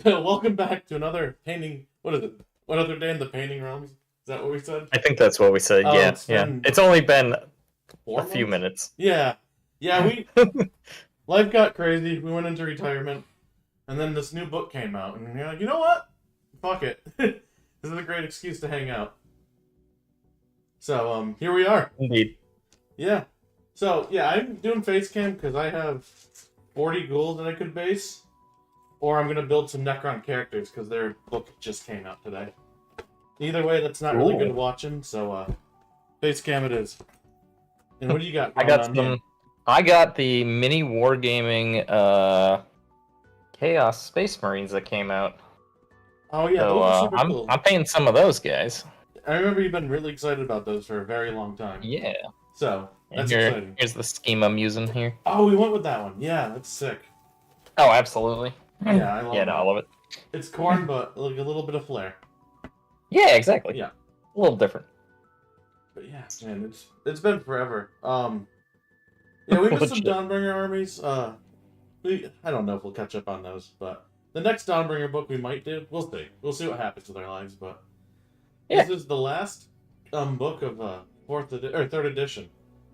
Welcome back to another painting. What is it? What other day in the painting realms? Is that what we said? I think that's what we said. Oh, Yeah, it's yeah. been It's only been a 4 few months. minutes. Yeah, yeah. Life got crazy. We went into retirement, and then this new book came out, and you're like, you know what? Fuck it. This is a great excuse to hang out. So here we are. Indeed. Yeah. So yeah, I'm doing face cam because I have 40 ghouls that I could base, or I'm gonna build some Necron characters because their book just came out today. Either way, that's not really good watching, so face cam it is. And what do you got I going got on here? I got the mini wargaming Chaos Space Marines that came out. Oh yeah, So those are super I'm cool. I'm painting some of those guys. I remember you've been really excited about those for a very long time. Yeah. So And that's exciting. here's the scheme I'm using here. Oh, we went with that one. Yeah, that's sick. Oh, absolutely. Yeah, I love Yeah, that. no, I love it. It's corn, but like a little bit of flair. Yeah, exactly. Yeah. A little different. But yeah, man, it's been forever. Yeah, we missed some Legit. Dawnbringer armies. I don't know if we'll catch up on those, but the next Dawnbringer book we might do. We'll see. We'll see what happens with our lives. But Yeah. this is the last book of third edition.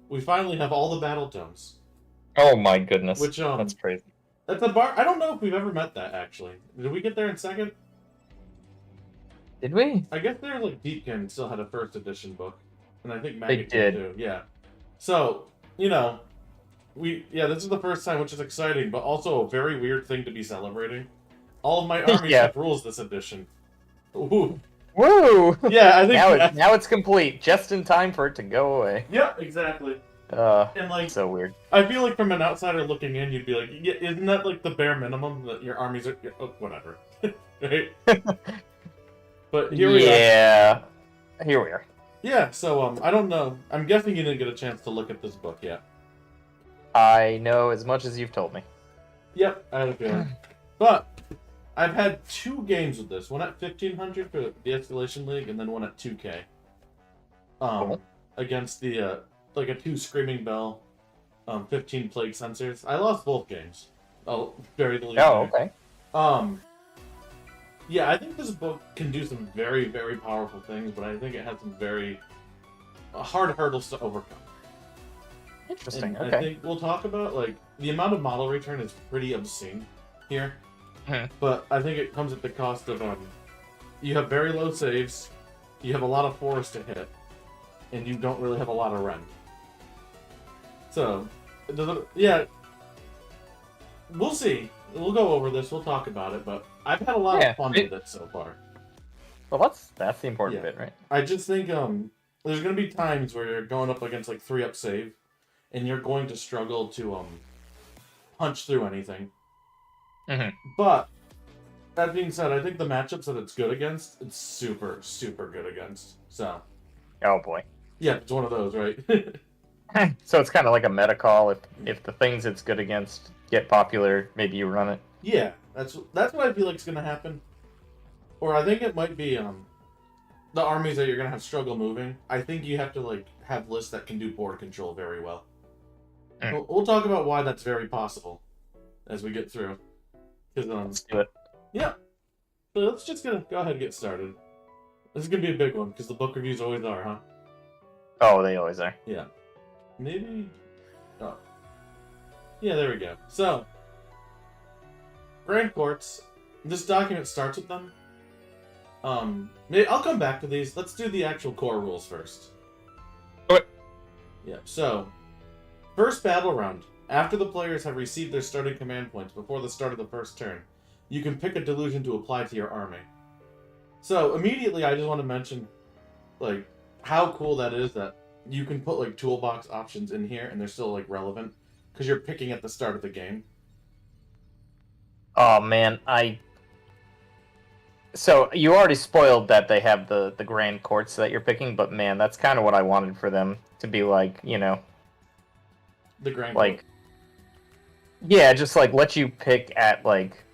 We finally have all the Battletomes. Oh my goodness. Which that's crazy. That's a bar. I don't know if we've ever met that actually. Did we get there in second? Did we? I guess they're like Deepkin still had a first edition book, and I think They Maggot did. too. Yeah. So this is the first time, which is exciting, but also a very weird thing to be celebrating. All of my armies Yeah. have rules this edition. Ooh. Woo! Yeah, I think now it's complete, just in time for it to go away. Yeah, exactly. And like, So weird. I feel like from an outsider looking in, you'd be like, yeah, isn't that like the bare minimum that your armies are? Oh, whatever, right? But here we are. Yeah, here we are. Yeah. So I don't know. I'm guessing you didn't get a chance to look at this book yet. I know as much as you've told me. Yep, I had a feeling. But I've had 2 games with this. One at 1500 for the Escalation League, and then one at 2K. Cool. Against the like a 2 Screaming Bell, 15 Plague Sensors. I lost both games. Oh, very the lead. Oh, okay. Yeah, I think this book can do some very, very powerful things, but I think it has some very hard hurdles to overcome. Interesting. And okay. I think we'll talk about, like, the amount of model return is pretty obscene here. But I think it comes at the cost of, you have very low saves, you have a lot of forest to hit, and you don't really have a lot of rend. So, yeah, we'll see. We'll go over this, we'll talk about it, but I've had a lot of fun with it so far. Well, that's the important bit, right? I just think, there's going to be times where you're going up against, like, 3-up save, and you're going to struggle to, punch through anything. But, that being said, I think the matchups that it's good against, it's super, super good against. So. Oh boy. Yeah, it's one of those, right? So it's kind of like a meta call. If the things it's good against get popular, maybe you run it. Yeah, that's what I feel like is going to happen. Or I think it might be the armies that you're going to have struggle moving. I think you have to like have lists that can do board control very well. We'll talk about why that's very possible as we get through. Let's do it. Yeah. So let's just go ahead and get started. This is going to be a big one because the book reviews always are, huh? Oh, they always are. Yeah. Maybe. Oh. Yeah, there we go. So, Grand Courts. This document starts with them. Maybe I'll come back to these. Let's do the actual core rules first. Okay. Yeah. So, first battle round. After the players have received their starting command points before the start of the first turn, you can pick a delusion to apply to your army. So immediately, I just want to mention, like, how cool that is that you can put like toolbox options in here and they're still like relevant because you're picking at the start of the game. Oh man, So you already spoiled that they have the grand courts that you're picking, but man, that's kind of what I wanted for them to be like, The Grand like, yeah, just like let you pick at like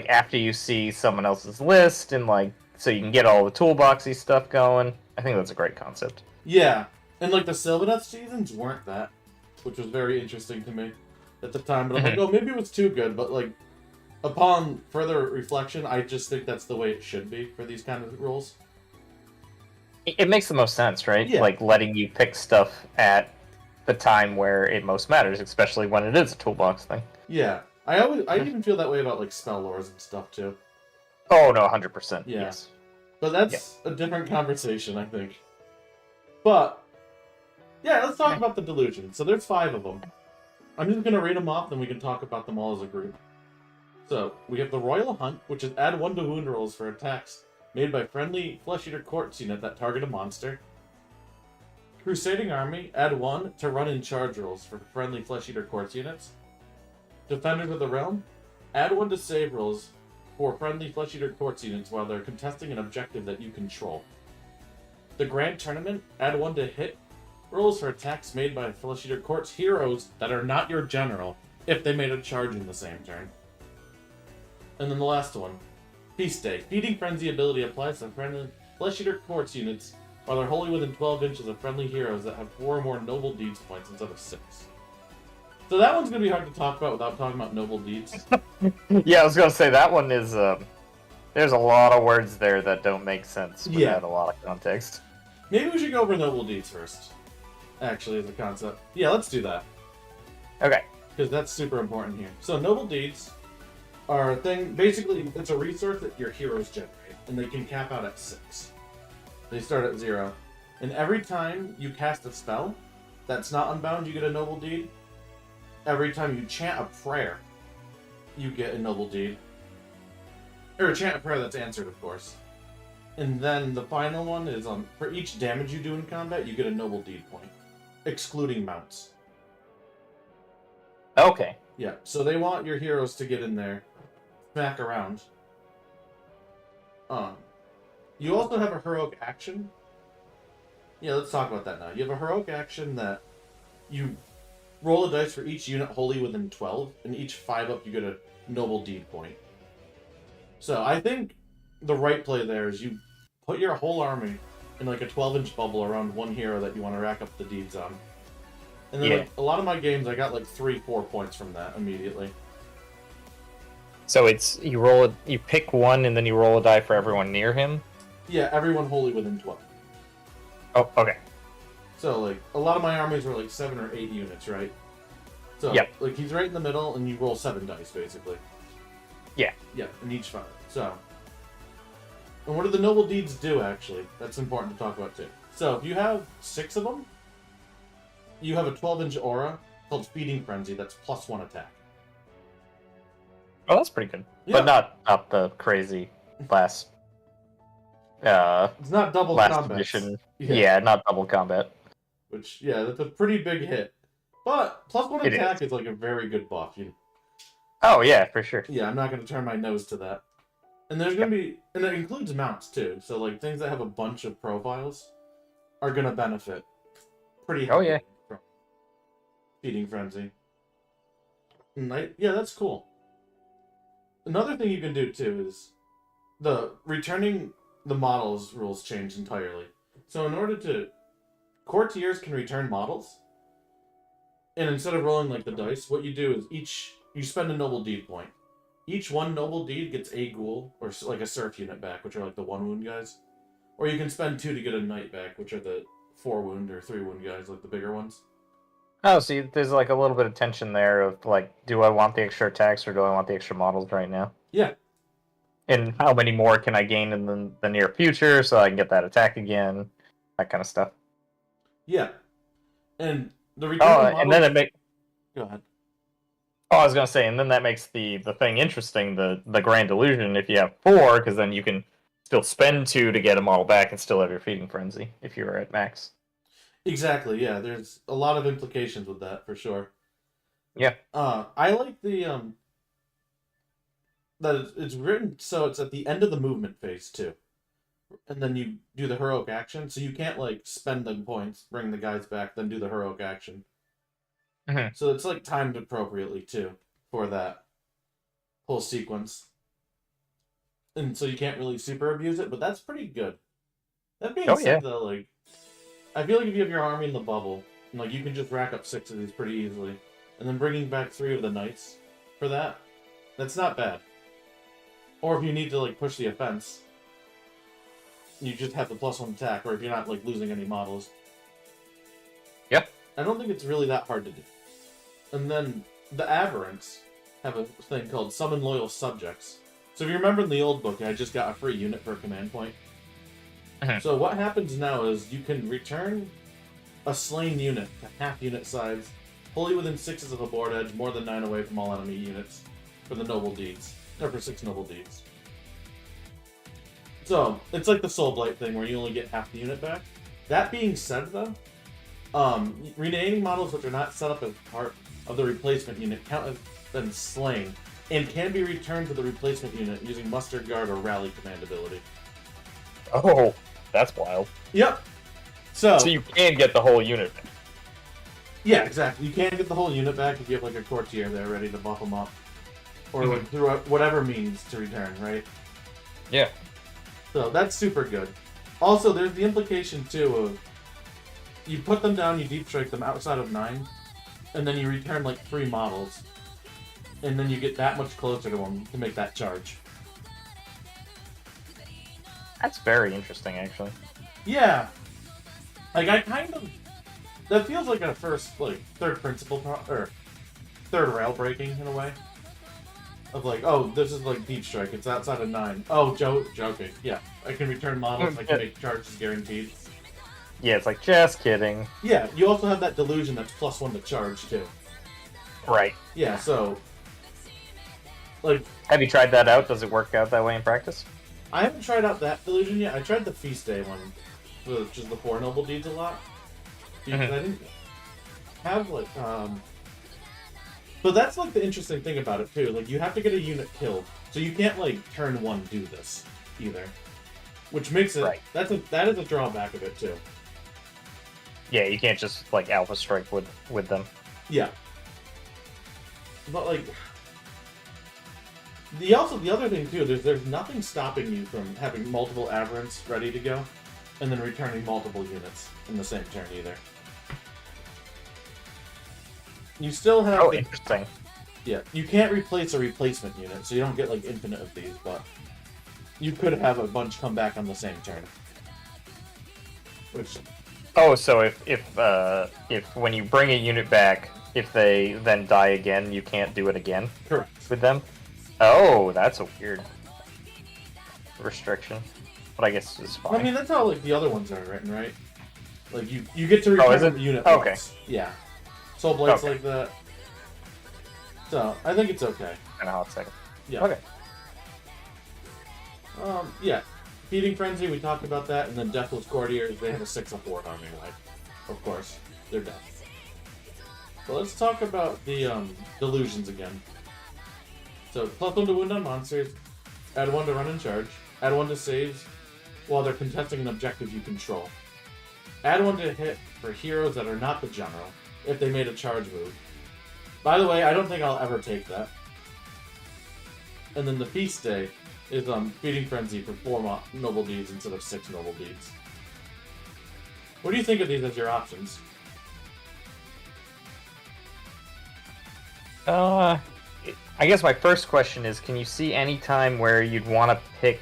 after you see someone else's list and like so you can get all the toolboxy stuff going. I think that's a great concept. Yeah, and like the Sylvaneth seasons weren't that, which was very interesting to me at the time. But I'm like, oh, maybe it was too good. But like, upon further reflection, I just think that's the way it should be for these kind of rules. It makes the most sense, right? Yeah. Like letting you pick stuff at the time where it most matters, especially when it is a toolbox thing. Yeah. I even feel that way about like spell lores and stuff too. Oh no, 100%. Yeah. Yes. But that's a different conversation, I think. But yeah, let's talk about the delusions. So there's 5 of them. I'm just gonna read them off, then we can talk about them all as a group. So we have the Royal Hunt, which is add 1 to wound rolls for attacks made by friendly Flesh Eater Courts unit that target a monster. Crusading Army, add 1 to run and charge rolls for friendly Flesh Eater Courts units. Defenders of the Realm, add 1 to save rolls for friendly Flesh Eater Courts units while they're contesting an objective that you control. The Grand Tournament, add 1 to hit rolls for attacks made by Flesh Eater Courts heroes that are not your general if they made a charge in the same turn. And then the last one, Feast Day. Feeding Frenzy ability applies to friendly Flesh Eater Courts units while they're wholly within 12 inches of friendly heroes that have 4 or more Noble Deeds points instead of 6. So that one's going to be hard to talk about without talking about Noble Deeds. Yeah, I was going to say that one is... there's a lot of words there that don't make sense without a lot of context. Maybe we should go over Noble Deeds first, actually, as a concept. Yeah, let's do that. Okay. Because that's super important here. So Noble Deeds are a thing, basically, it's a resource that your heroes generate, and they can cap out at 6. They start at 0. And every time you cast a spell that's not unbound, you get a Noble Deed. Every time you chant a prayer, you get a Noble Deed. Or chant a prayer that's answered, of course. And then the final one is for each damage you do in combat, you get a Noble Deed point, excluding mounts. Okay. Yeah, so they want your heroes to get in there, smack around. You also have a heroic action. Yeah, let's talk about that now. You have a heroic action that you roll a dice for each unit wholly within 12, and each 5 up you get a Noble Deed point. So I think the right play there is you put your whole army in like a 12-inch bubble around one hero that you want to rack up the deeds on. And then like, a lot of my games, I got like 3-4 points from that immediately. So it's you pick one and then you roll a die for everyone near him? Yeah, everyone wholly within 12. Oh, okay. So like a lot of my armies were like 7 or 8 units, right? So like he's right in the middle and you roll 7 dice basically. Yeah. Yeah, in each 5. So and what do the Noble Deeds do actually? That's important to talk about too. So if you have 6 of them, you have a 12-inch aura called Feeding Frenzy that's +1 attack. Oh, that's pretty good. Yeah. But not the crazy last it's not double last combat. edition. Yeah, not double combat. Which, yeah, that's a pretty big hit. But +1 attack is like a very good buff. Oh, yeah, for sure. Yeah, I'm not going to turn my nose to that. And there's going to be... And it includes mounts, too. So, like, things that have a bunch of profiles are going to benefit pretty heavily from Feeding Frenzy. And yeah, that's cool. Another thing you can do, too, is the returning the models rules change entirely. So in order to... Courtiers can return models. And instead of rolling, like, the dice, what you do is you spend a Noble Deed point. Each 1 Noble Deed gets a ghoul, or like a Serf unit back, which are like the 1 wound guys. Or you can spend 2 to get a knight back, which are the 4 wound or 3 wound guys, like the bigger ones. Oh, see, there's like a little bit of tension there of like, do I want the extra attacks or do I want the extra models right now? Yeah. And how many more can I gain in the near future so I can get that attack again? That kind of stuff. Yeah. And the return and then it makes... Go ahead. Oh, I was going to say, and then that makes the thing interesting, the Grand Illusion, if you have 4, because then you can still spend 2 to get a model back and still have your Feeding Frenzy if you're at max. Exactly, yeah. There's a lot of implications with that, for sure. Yeah. I like the, that it's written so it's at the end of the movement phase, too. And then you do the heroic action, so you can't, like, spend the points, bring the guys back, then do the heroic action. Mm-hmm. So it's, like, timed appropriately, too, for that whole sequence. And so you can't really super abuse it, but that's pretty good. That being said, though, like, I feel like if you have your army in the bubble, and, like, you can just rack up 6 of these pretty easily, and then bringing back 3 of the knights for that, that's not bad. Or if you need to like push the offense, you just have the +1 attack, or if you're not like losing any models. Yep. I don't think it's really that hard to do. And then the Aberrants have a thing called Summon Loyal Subjects. So if you remember in the old book, I just got a free unit per command point. So what happens now is you can return a slain unit to half unit size, fully within 6s of a board edge, more than 9 away from all enemy units, for the noble deeds. Or for 6 noble deeds. So, it's like the Soul Blight thing where you only get half the unit back. That being said, though, renaming models which are not set up as part of the replacement unit count as been slain, and can be returned to the replacement unit using Muster Guard or Rally command ability. Oh, that's wild. Yep. So you can get the whole unit back. Yeah, exactly. You can get the whole unit back if you have like a courtier there ready to buff them up. Or like through whatever means to return, right? Yeah. So that's super good. Also, there's the implication too of you put them down, you deep strike them outside of 9, and then you return like 3 models. And then you get that much closer to them to make that charge. That's very interesting, actually. Yeah. Like, I kind of... That feels like a third principle, or third rail breaking, in a way. Of like, oh, this is like Deep Strike, it's outside of 9. Oh, joking. Yeah, I can return models, I can make charges guaranteed. Yeah, it's like, just kidding. Yeah, you also have that delusion that's +1 to charge, too. Right. Yeah, so... Like... Have you tried that out? Does it work out that way in practice? I haven't tried out that delusion yet. I tried the Feast Day one, which is the 4 Noble Deeds a lot. Because I didn't have, like, But that's, like, the interesting thing about it, too. Like, you have to get a unit killed. So you can't, like, turn 1 do this, either. Which makes it... Right. That is a drawback of it, too. Yeah, you can't just, like, Alpha Strike with them. Yeah. But, like... The other thing, too, there's nothing stopping you from having multiple Aberrants ready to go, and then returning multiple units in the same turn, either. You still have... Oh, interesting. Yeah, you can't replace a replacement unit, so you don't get, like, infinite of these, but... You could have a bunch come back on the same turn. Which... Oh, so if when you bring a unit back, if they then die again, you can't do it again? Correct. With them? Oh, that's a weird restriction. But I guess it's fine. I mean, that's how, like, the other ones are written, right? Like, you get to return a unit once. Okay. Yeah. Soul Blight's Okay. like that. So, I think it's okay. In a hot second. Yeah. Okay. Yeah. Feeding Frenzy, we talked about that, and then Deathless Courtiers, they have a 6/4 army life. Of course. They're dead. So let's talk about the, Delusions again. So, +1 to wound on monsters, add 1 to run and charge, add 1 to saves while they're contesting an objective you control. Add 1 to hit for heroes that are not the general, if they made a charge move. By the way, I don't think I'll ever take that. And then the Feast Day is Feeding Frenzy for 4 Noble Deeds instead of 6 Noble Deeds. What do you think of these as your options? I guess my first question is, can you see any time where you'd want to pick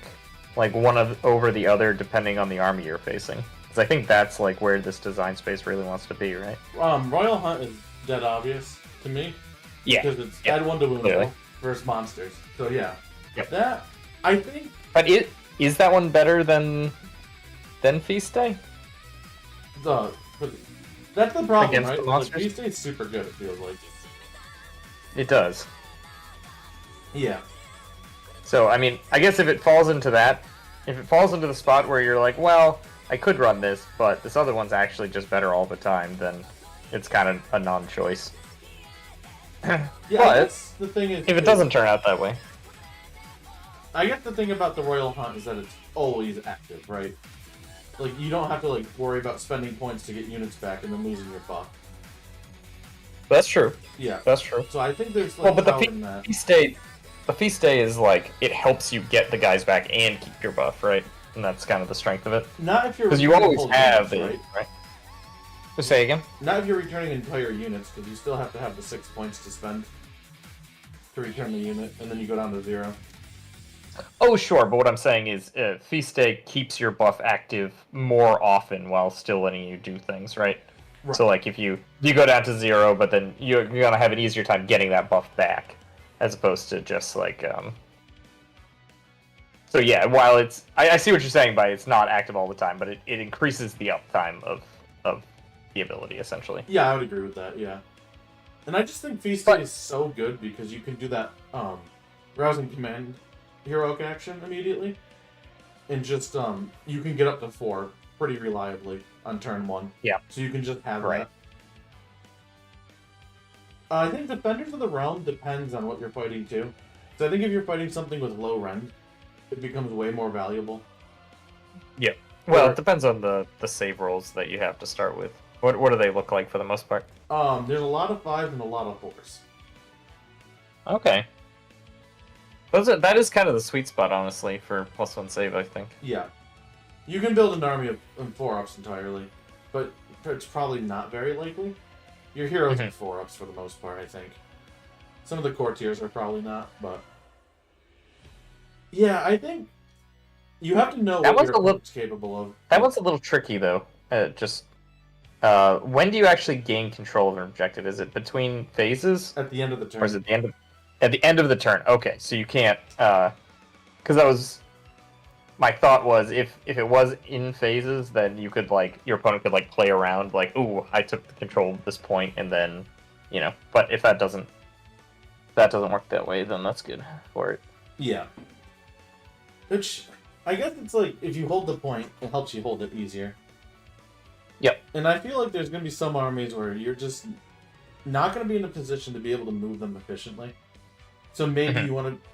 like one over the other depending on the army you're facing? Because I think that's like where this design space really wants to be, right? Royal Hunt is dead obvious to me. Yeah. Because it's add 1 to wound versus monsters. So yeah. Yep. That, I think... But is that one better than Feast Day? That's the problem, Against right? the Like, monsters? Feast Day's super good, it feels like. It does. Yeah. So, I mean, I guess if it falls into the spot where you're like, well, I could run this, but this other one's actually just better all the time, then it's kind of a non-choice. Yeah, But I guess the thing is... if it doesn't turn out that way. I guess the thing about the Royal Hunt is that it's always active, right? Like, you don't have to, like, worry about spending points to get units back and then losing your buff. That's true. Yeah. That's true. So I think there's, like, Well, but power in that. the feast day is like, it helps you get the guys back and keep your buff, right? And that's kind of the strength of it. Not if you're... Because you always have units, it, right? So say again? Not if you're returning entire units, because you still have to have the 6 points to spend to return the unit, and then you go down to 0. Oh, sure, but what I'm saying is Feast Day keeps your buff active more often while still letting you do things, right? Right. So, like, if you go down to 0, but then you're going to have an easier time getting that buff back, as opposed to just, like... So, yeah, while it's... I see what you're saying by it's not active all the time, but it increases the uptime of the ability, essentially. Yeah, I would agree with that, yeah. And I just think Feast Day But- is so good because you can do that Rousing Command heroic action immediately. And just, you can get up to 4 pretty reliably on turn 1. Yeah. So you can just have Right. that. I think Defenders of the Realm depends on what you're fighting too. So I think if you're fighting something with low rend, it becomes way more valuable. Yeah. Well, Or- it depends on the save rolls that you have to start with. What do they look like for the most part? There's a lot of 5s and a lot of 4s. Okay. That is kind of the sweet spot, honestly, for +1 save, I think. Yeah. You can build an army of 4-ups entirely, but it's probably not very likely. Your heroes are 4-ups for the most part, I think. Some of the courtiers are probably not, but... Yeah, I think you have to know That what was your a little- opponent's capable of. That one's a little tricky, though. When do you actually gain control of an objective? Is it between phases? At the end of the turn. Or is it at the end of the turn? Okay, so you can't, because that was my thought was if it was in phases, then you could your opponent could play around ooh, I took the control of this point, and then But if that doesn't work that way, then that's good for it. Yeah. Which I guess it's if you hold the point, it helps you hold it easier. Yep. And I feel like there's gonna be some armies where you're just not gonna be in a position to be able to move them efficiently. So maybe you want to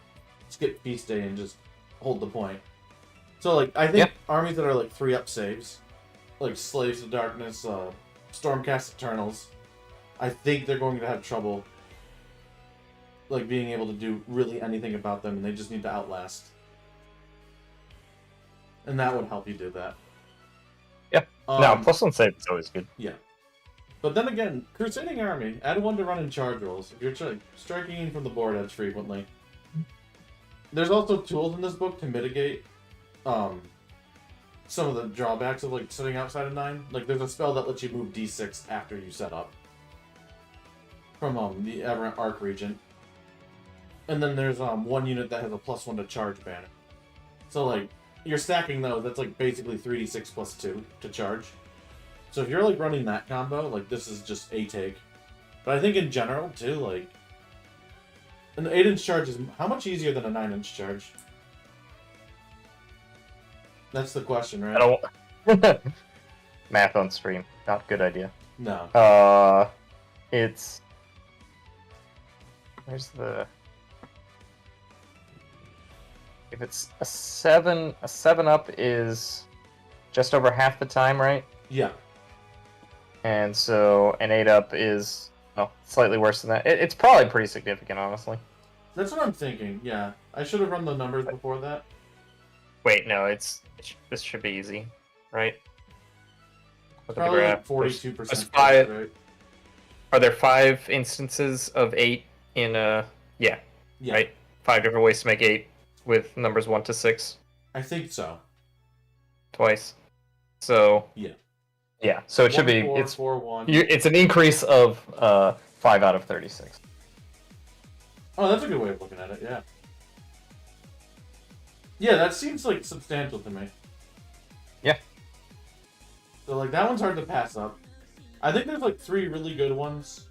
skip Feast Day and just hold the point. So I think armies that are 3-up saves, like Slaves of Darkness, Stormcast Eternals, I think they're going to have trouble being able to do really anything about them, and they just need to outlast. And that would help you do that. Yeah. No, +1 save is always good. Yeah. But then again, Crusading Army, add 1 to run in charge rolls. If you're striking in from the board edge frequently. There's also tools in this book to mitigate some of the drawbacks of sitting outside of 9. There's a spell that lets you move D6 after you set up. From the Aberrant Arc Regent. And then there's 1 unit that has a +1 to charge banner. So you're stacking those, that's basically 3d6 plus 2 to charge. So if you're running that combo, this is just a take. But I think in general too, an 8-inch charge is how much easier than a 9-inch charge? That's the question, right? I don't math on stream. Not a good idea. No. It's where's the if it's a 7-up is just over half the time, right? Yeah. And so an 8-up is slightly worse than that. It's probably pretty significant, honestly. That's what I'm thinking, yeah. I should have run the numbers before that. Wait, no, this should be easy, right? Look at the Probably graph. 42%. There's 5. Right? Are there 5 instances of 8 in yeah. Right? 5 different ways to make 8 with numbers 1 to 6. I think so. Twice. So Yeah. Yeah, so it should 1, be 4, it's 4, 1. it's an increase of 5 out of 36. Oh, that's a good way of looking at it, yeah. Yeah, that seems substantial to me. Yeah. So that one's hard to pass up. I think there's 3 really good ones.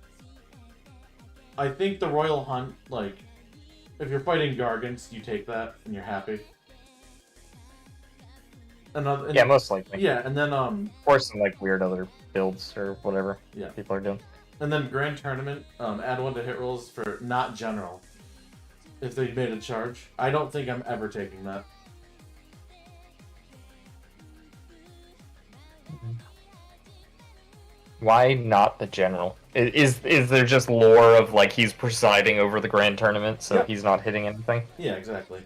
I think the Royal Hunt, if you're fighting Gargants, you take that and you're happy. Yeah, most likely. Yeah, and then Or some weird other builds or whatever people are doing. And then Grand Tournament, add 1 to hit rolls for not general. If they made a charge. I don't think I'm ever taking that. Why not the general? Is there just lore of he's presiding over the grand tournament, so he's not hitting anything? Yeah, exactly.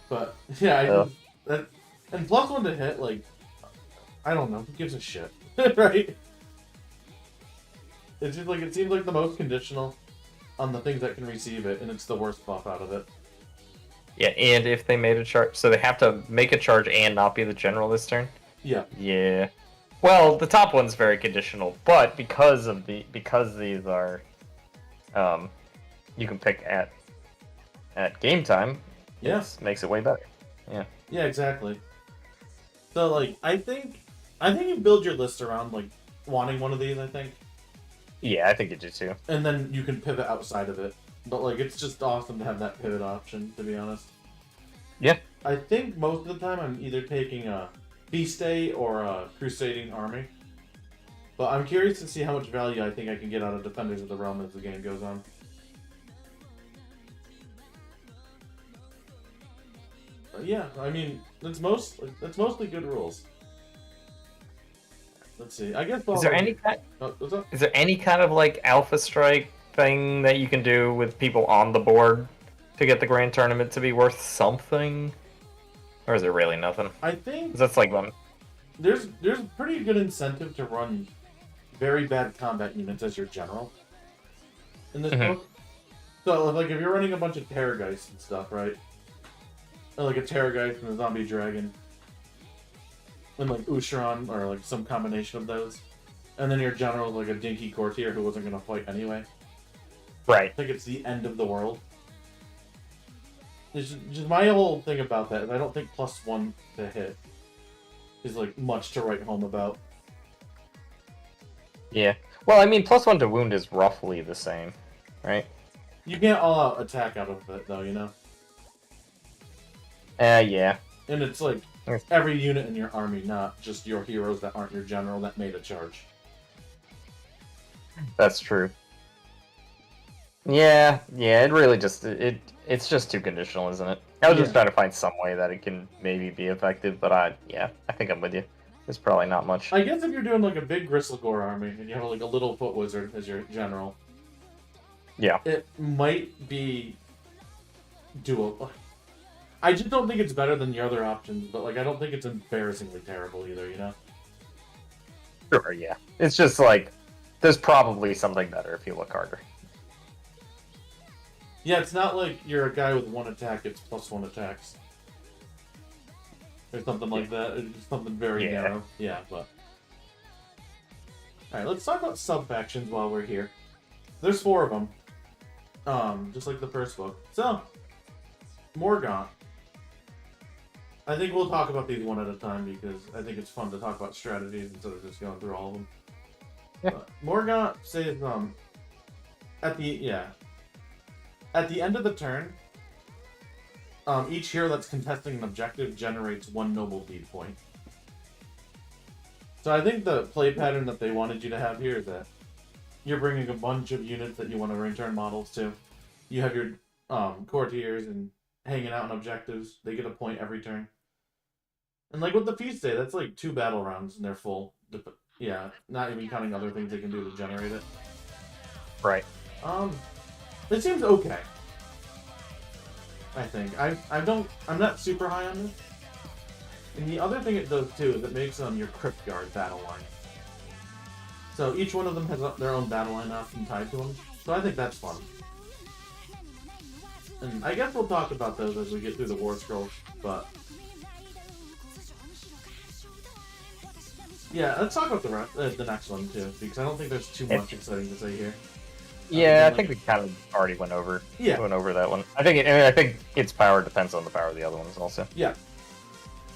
But yeah, and +1 to hit, I don't know, who gives a shit, right? It's just it seems like the most conditional on the things that can receive it, and it's the worst buff out of it. Yeah, and if they made a charge, so they have to make a charge and not be the general this turn. Yeah. Yeah. Well, the top one's very conditional, but because these are, you can pick at game time. Yeah. Makes it way better. Yeah. Yeah, exactly. So like, I think you build your list around like wanting one of these. I think. Yeah, I think you do too. And then you can pivot outside of it. But like, it's just awesome to have that pivot option. To be honest. Yeah. I think most of the time I'm either taking a Feast Day or a Crusading Army. But I'm curious to see how much value I think I can get out of Defenders of the Realm as the game goes on. Yeah, I mean, that's mostly good rules. Let's see. I guess. Is there any kind? What's up? Is there any kind of like Alpha Strike thing that you can do with people on the board to get the Grand Tournament to be worth something? Or is it really nothing? I think 'Cause that's like one. there's a pretty good incentive to run very bad combat units as your general in this book. So like if you're running a bunch of Terrorgeists and stuff, right? Or like a Terrorgeist and a Zombie Dragon. And like Usharon or like some combination of those. And then your general is like a dinky courtier who wasn't gonna fight anyway. Right. I think it's the end of the world. It's just my whole thing about that is I don't think +1 to hit is like much to write home about. Yeah. Well, I mean, +1 to wound is roughly the same, right? You can't all-out attack out of it though, you know? Yeah. And it's like every unit in your army, not just your heroes that aren't your general that made a charge. That's true. Yeah, it really just it's just too conditional, isn't it? I was just trying to find some way that it can maybe be effective, but I think I'm with you. It's probably not much. I guess if you're doing like a big Gristlegore army and you have like a little foot wizard as your general, yeah, it might be doable. I just don't think it's better than the other options, but like I don't think it's embarrassingly terrible either, you know? Sure, yeah. It's just like there's probably something better if you look harder. Yeah, it's not like you're a guy with one attack, it's +1 attacks. Or something like that. It's just something very narrow. Yeah, but... Alright, let's talk about sub-factions while we're here. There's 4 of them. Just like the first book. So, Morgaunt. I think we'll talk about these one at a time because I think it's fun to talk about strategies instead of just going through all of them. Yeah. Morgaunt says, at the end of the turn, each hero that's contesting an objective generates 1 noble deed point. So I think the play pattern that they wanted you to have here is that you're bringing a bunch of units that you want to return models to. You have your courtiers and hanging out on objectives. They get a point every turn. And like with the Feast Day, that's like 2 battle rounds and they're full. Yeah, not even counting other things they can do to generate it. Right. It seems okay. I think. I'm not super high on this. And the other thing it does too is it makes your Crypt Guard battle line. So each one of them has their own battle line option tied to them. So I think that's fun. And I guess we'll talk about those as we get through the War Scrolls, but... Yeah, let's talk about the next one too, because I don't think there's too much exciting to say here. Yeah, I think we kind of already went over that one. I think its power depends on the power of the other ones also. Yeah.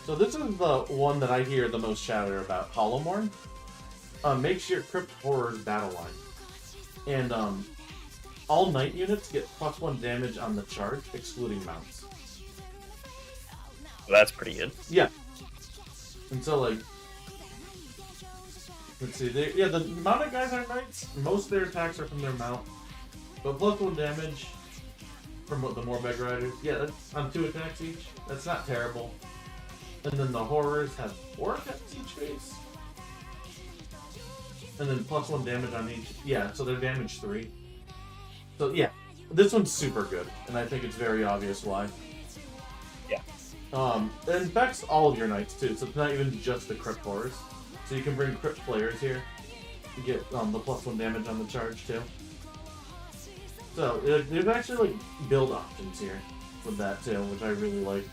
So this is the one that I hear the most chatter about, Hollowmorn. Makes your Crypt Horrors battle line. And all knight units get +1 damage on the charge, excluding mounts. Well, that's pretty good. Yeah. And so like, let's see, the mounted guys are knights. Most of their attacks are from their mount. But +1 damage from the Morbeg Riders. Yeah, that's on 2 attacks each. That's not terrible. And then the Horrors have 4 attacks each phase. And then +1 damage on each. Yeah, so they're damage 3. So yeah, this one's super good. And I think it's very obvious why. Yeah. It infects all of your knights too, so it's not even just the Crypt Horrors. So you can bring Crypt players here. You get the +1 damage on the charge too. So there's actually like build options here. with that too, which I really like.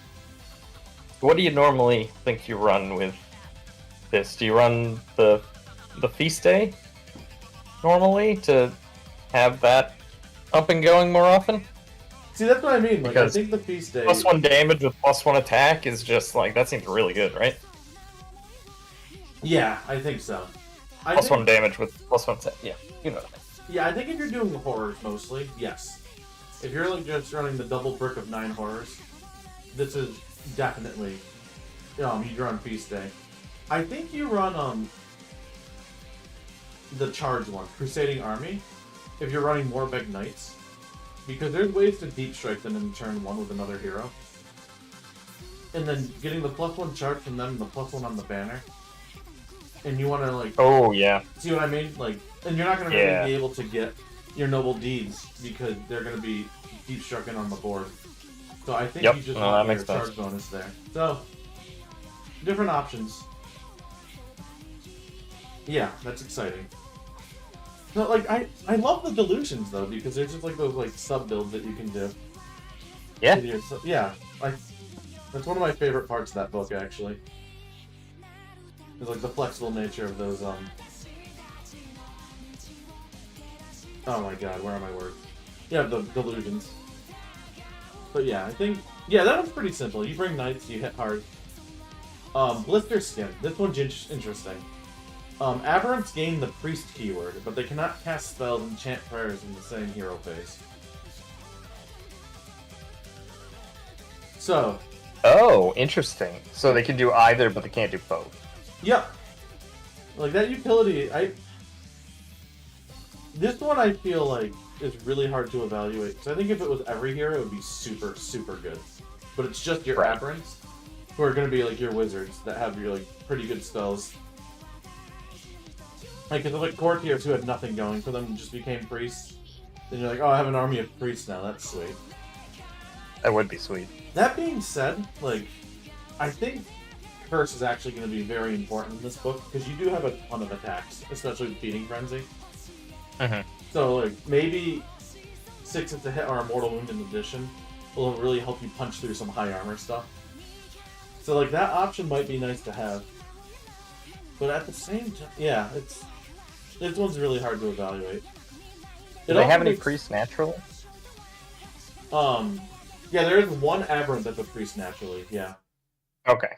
What do you normally think you run with this? Do you run the feast day normally to have that up and going more often? See, that's what I mean. Like, Because I think the feast day. +1 damage with +1 attack is just like that seems really good, right? Yeah, I think so. +1 damage with +1 attack. Yeah, you know what I mean. Yeah, I think if you're doing horrors mostly, yes. If you're like just running the double brick of 9 horrors, this is definitely you run feast day. I think you run the charge one, Crusading Army, if you're running more big knights. Because there's ways to deep strike them in turn 1 with another hero. And then getting the +1 charge from them and the +1 on the banner. And you want to, like... Oh, yeah. See what I mean? Like, and you're not going to really be able to get your noble deeds because they're going to be deep striking on the board. So I think you just want your charge bonus there. So, different options. Yeah, that's exciting. No, like I love the delusions though because there's just like those like sub builds that you can do. Yeah. Yeah, that's one of my favorite parts of that book actually. Is like the flexible nature of those Oh my god, where are my words? Yeah, the delusions. But yeah, I think that one's pretty simple. You bring knights, you hit hard. Blister Skin. This one's interesting. Aberrants gain the priest keyword, but they cannot cast spells and chant prayers in the same hero phase. So. Oh, interesting. So they can do either, but they can't do both. Yep. Like that utility, this one I feel like is really hard to evaluate. Because I think if it was every hero, it would be super, super good. But it's just your aberrants, who are going to be like your wizards that have your like pretty good spells. Like, if like courtiers who had nothing going for them and just became priests, then you're like, oh, I have an army of priests now. That's sweet. That would be sweet. That being said, like, I think Curse is actually going to be very important in this book because you do have a ton of attacks, especially with Feeding Frenzy. Mm-hmm. So, like, maybe 6 to hit or Immortal Wound in addition will really help you punch through some high armor stuff. So, like, that option might be nice to have. But at the same time, yeah, this one's really hard to evaluate. Do they have any priests naturally? Yeah, there is one aberrant that's a priest naturally, yeah. Okay.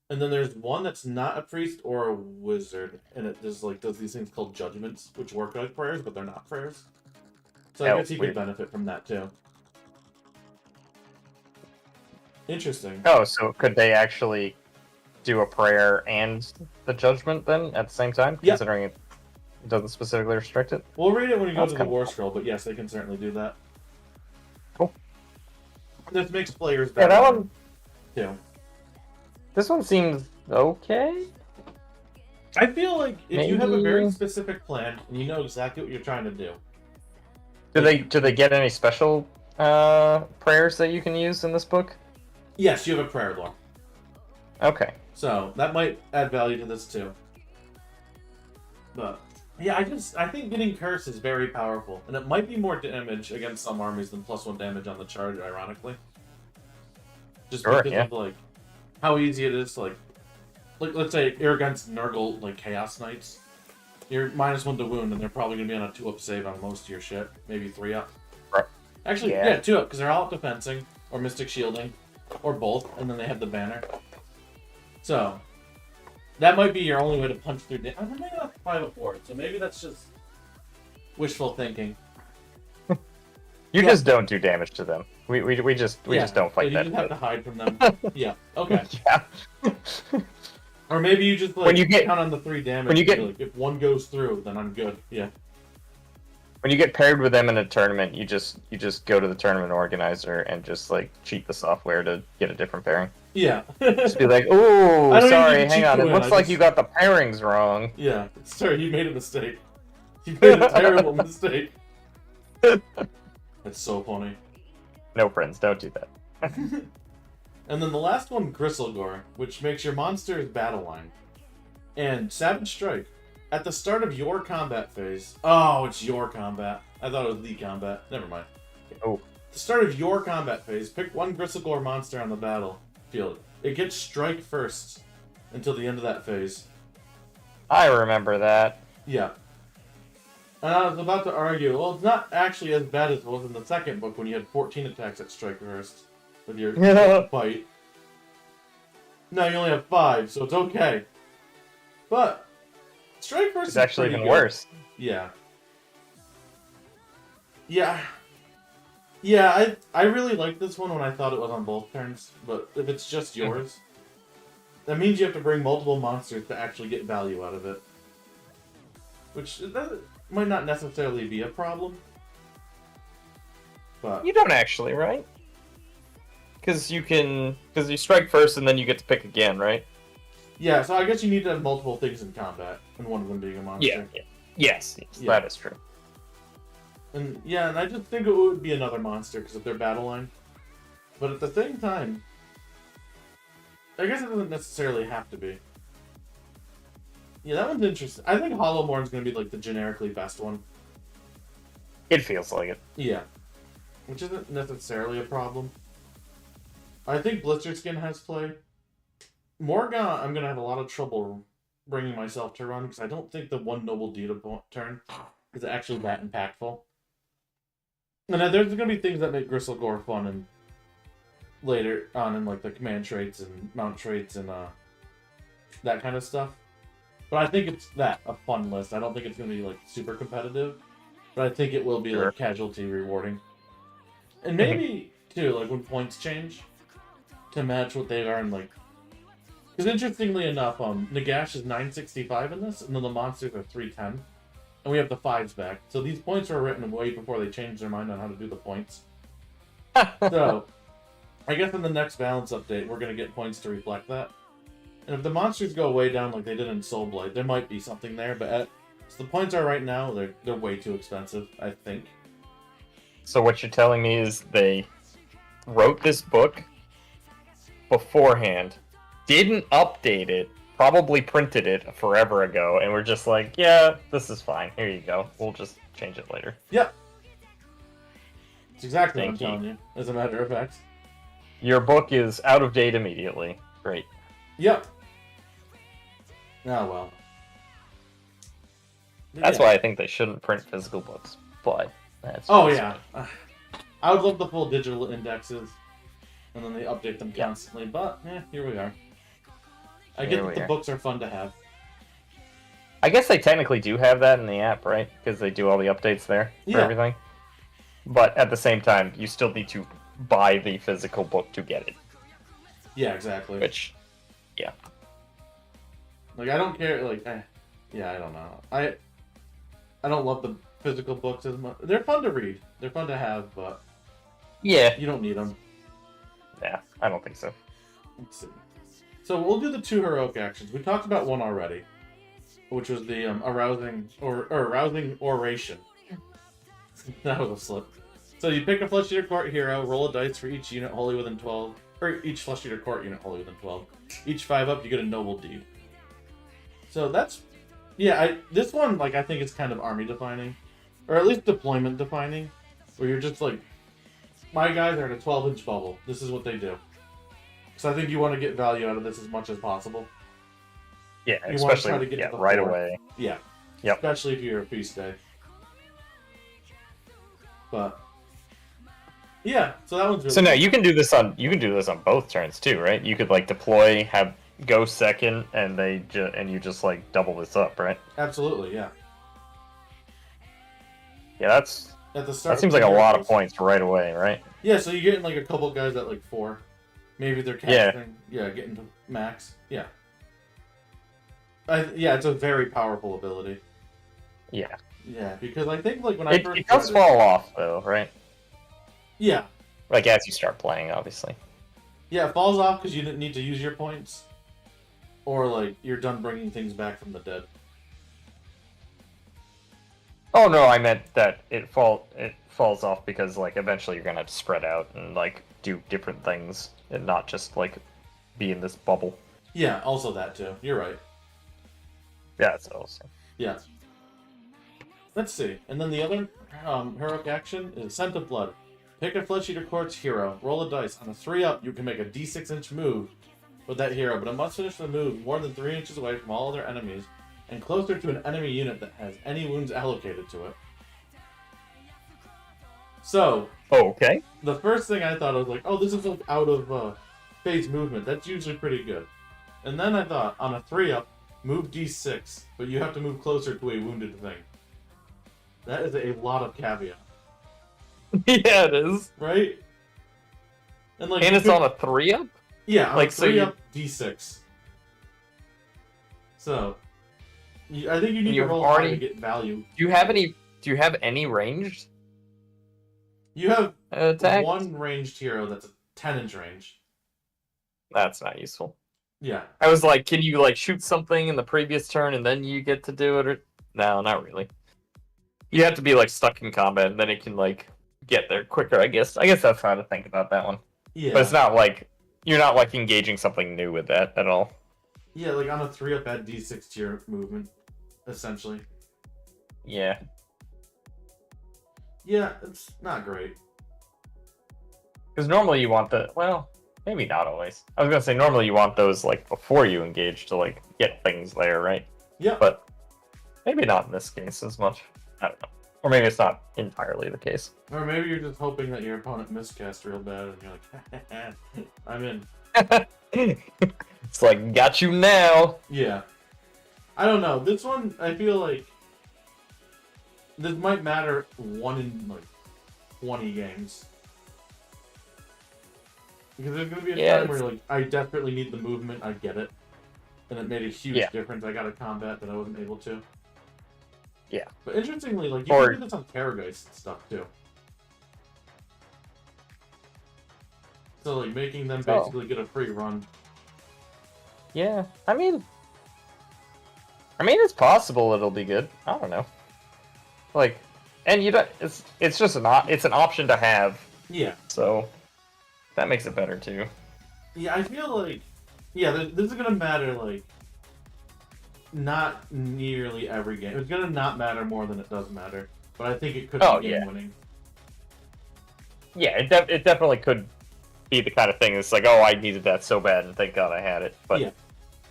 And then there's one that's not a priest or a wizard, and it just like does these things called judgments, which work like prayers, but they're not prayers. So I guess you could benefit from that too. Interesting. Oh, so could they actually do a prayer and the judgment then at the same time? Yep. Considering it doesn't specifically restrict it? We'll read it when you go to the War Scroll, but yes, they can certainly do that. Cool. This makes players better. Yeah, that one too. This one seems okay. I feel like if you have a very specific plan and you know exactly what you're trying to do. Do they get any special prayers that you can use in this book? Yes, you have a prayer lore. Okay. So that might add value to this too. But yeah, I think getting Curse is very powerful, and it might be more damage against some armies than +1 damage on the charge, ironically. Just because of like how easy it is to like let's say you're against Nurgle like Chaos Knights. You're -1 to wound, and they're probably gonna be on a 2-up save on most of your shit, maybe 3-up. Right. Actually, yeah 2-up because they're all up defensing or Mystic Shielding, or both, and then they have the banner. So that might be your only way to punch through. Maybe not 5-4, so maybe that's just wishful thinking. You just don't do damage to them. We just don't fight that. You have to hide from them. Yeah. Okay. Yeah. Or maybe you just like when you get, count on the 3 damage. When you get, like, if one goes through, then I'm good. Yeah. When you get paired with them in a tournament, you just go to the tournament organizer and just like cheat the software to get a different pairing. Yeah. Just be like, oh, sorry, hang on. It looks like you got the pairings wrong. Yeah. Sorry, you made a mistake. You made a terrible mistake. That's so funny. No, friends, don't do that. And then the last one, Gristlegore, which makes your monster's battle line. And Savage Strike. At the start of your combat phase... Oh, it's your combat. I thought it was the combat. Never mind. Oh. the start of your combat phase, pick one Gristlegore monster on the battlefield. It gets strike first until the end of that phase. I remember that. Yeah. And I was about to argue, well, it's not actually as bad as it was in the second book when you had 14 attacks at strike first with your bite. No, you only have 5, so it's okay. But strike first It's is actually pretty even good. worse. Yeah. Yeah. Yeah, I really liked this one when I thought it was on both turns, but if it's just yours, that means you have to bring multiple monsters to actually get value out of it. Which that might not necessarily be a problem. But You don't actually, right? Because you strike first and then you get to pick again, right? yeah, so I guess you need to have multiple things in combat, and one of them being a monster. Yeah. Yes, Yeah. that is true. And yeah, and I just think it would be another monster because of their battle line. But at the same time, I guess it doesn't necessarily have to be. Yeah, that one's interesting. I think Hollowmourn's gonna be like the generically best one. It feels like it. Yeah. Which isn't necessarily a problem. I think Blister Skin has play. Morgan, I'm gonna have a lot of trouble bringing myself to run because I don't think the one Noble Deed turn is actually that impactful. And then there's gonna be things that make Gristlegore fun and later on in like the command traits and mount traits and that kind of stuff. But I think it's a fun list. I don't think it's gonna be like super competitive, but I think it will be like casualty rewarding. And maybe too, like when points change to match what they are in like. Because interestingly enough, Nagash is 965 in this, and then the monsters are 310. And we have the 5s back. So these points were written way before they changed their mind on how to do the points. So, I guess in the next balance update, we're going to get points to reflect that. And if the monsters go way down like they did in Soulblight, there might be something there, but so the points are right now, they're way too expensive, I think. So what you're telling me is they wrote this book beforehand, didn't update it, probably printed it forever ago, and we're just like, yeah, this is fine. Here you go. We'll just change it later. Yep. It's exactly Thank what I'm telling you, as a matter of fact. Your book is out of date immediately. Great. Yep. Oh, well. That's why I think they shouldn't print physical books, but that's Oh, just yeah. I would love the full digital indexes, and then they update them constantly, but, here we are. I get that the books are fun to have. I guess they technically do have that in the app, right? Because they do all the updates there for everything. But at the same time, you still need to buy the physical book to get it. Yeah, exactly. Which, yeah. Like, I don't care, like, yeah, I don't know. I don't love the physical books as much. They're fun to read. They're fun to have, but yeah, you don't need them. Yeah, I don't think so. Let's see. So we'll do the 2 heroic actions. We talked about one already, which was the arousing oration. That was a slip. So you pick a Flesh Eater Court hero, roll a dice for each unit wholly within 12, or each Flesh Eater Court unit wholly within 12. Each 5 up, you get a Noble Deed. So that's, yeah, this one, like, I think it's kind of army defining, or at least deployment defining, where you're just like, my guys are in a 12-inch bubble. This is what they do. So I think you want to get value out of this as much as possible. Yeah, you especially want to try to get to the right 4. away. Yeah. Yep. Especially if you're a feast day. But yeah, so that one's really So now you can do this on both turns too, right? You could like deploy, have go second, and you just like double this up, right? Absolutely, yeah. Yeah, that's at the start. That seems like a lot of points right away, right? Yeah, so you get like a couple guys at like 4. Maybe they're casting. Yeah, getting to max. Yeah. Yeah, it's a very powerful ability. Yeah. Yeah, because I think like when it does fall off though, right? Yeah. Like as you start playing, obviously. Yeah, it falls off because you didn't need to use your points, or like you're done bringing things back from the dead. Oh no, I meant that it falls off because like eventually you're gonna have to spread out and like do different things and not just like be in this bubble. Yeah, also that too. You're right. Yeah, that's awesome. Yeah. Let's see. And then the other heroic action is Scent of Blood. Pick a Flesh Eater Quartz hero, roll a dice. On a 3-up, you can make a d6-inch move with that hero, but it must finish the move more than 3 inches away from all other enemies and closer to an enemy unit that has any wounds allocated to it. So, Okay. the first thing I thought, I was like, oh, this is like out of phase movement. That's usually pretty good. And then I thought, on a 3-up, move d6, but you have to move closer to a wounded thing. That is a lot of caveat. Yeah, it is. Right? And like, And it's on a 3-up? Yeah, like, a 3-up d6. So, I think you need to roll high to get value. Do you have any ranged? You have attack? one ranged hero that's a 10-inch range. That's not useful. Yeah. I was like, can you like shoot something in the previous turn and then you get to do it? Or no, not really. You have to be like stuck in combat and then it can like get there quicker. I guess that's how to think about that one. Yeah. But it's not like you're not like engaging something new with that at all. Yeah, like on a 3-up, add d6 to your movement, essentially. Yeah. Yeah, it's not great. Because normally you want maybe not always. I was gonna say normally you want those like before you engage to like get things there, right? Yeah. But maybe not in this case as much. I don't know. Or maybe it's not entirely the case. Or maybe you're just hoping that your opponent miscast real bad and you're like, I'm in. It's like, got you now. Yeah. I don't know. This one, I feel like this might matter one in like 20 games. Because there's going to be a time where you're like, I desperately need the movement, I get it. And it made a huge difference. I got a combat that I wasn't able to. Yeah. But interestingly, like, you can do this on Terrorgeist and stuff, too. So, like, making them basically get a free run. Yeah. I mean, it's possible it'll be good. I don't know. Like, and you don't, it's just it's an option to have. Yeah. So, that makes it better, too. Yeah, I feel like, this is going to matter, like, not nearly every game. It's going to not matter more than it does matter. But I think it could be game-winning. Yeah, it definitely could be the kind of thing that's like, oh, I needed that so bad, and thank God I had it. But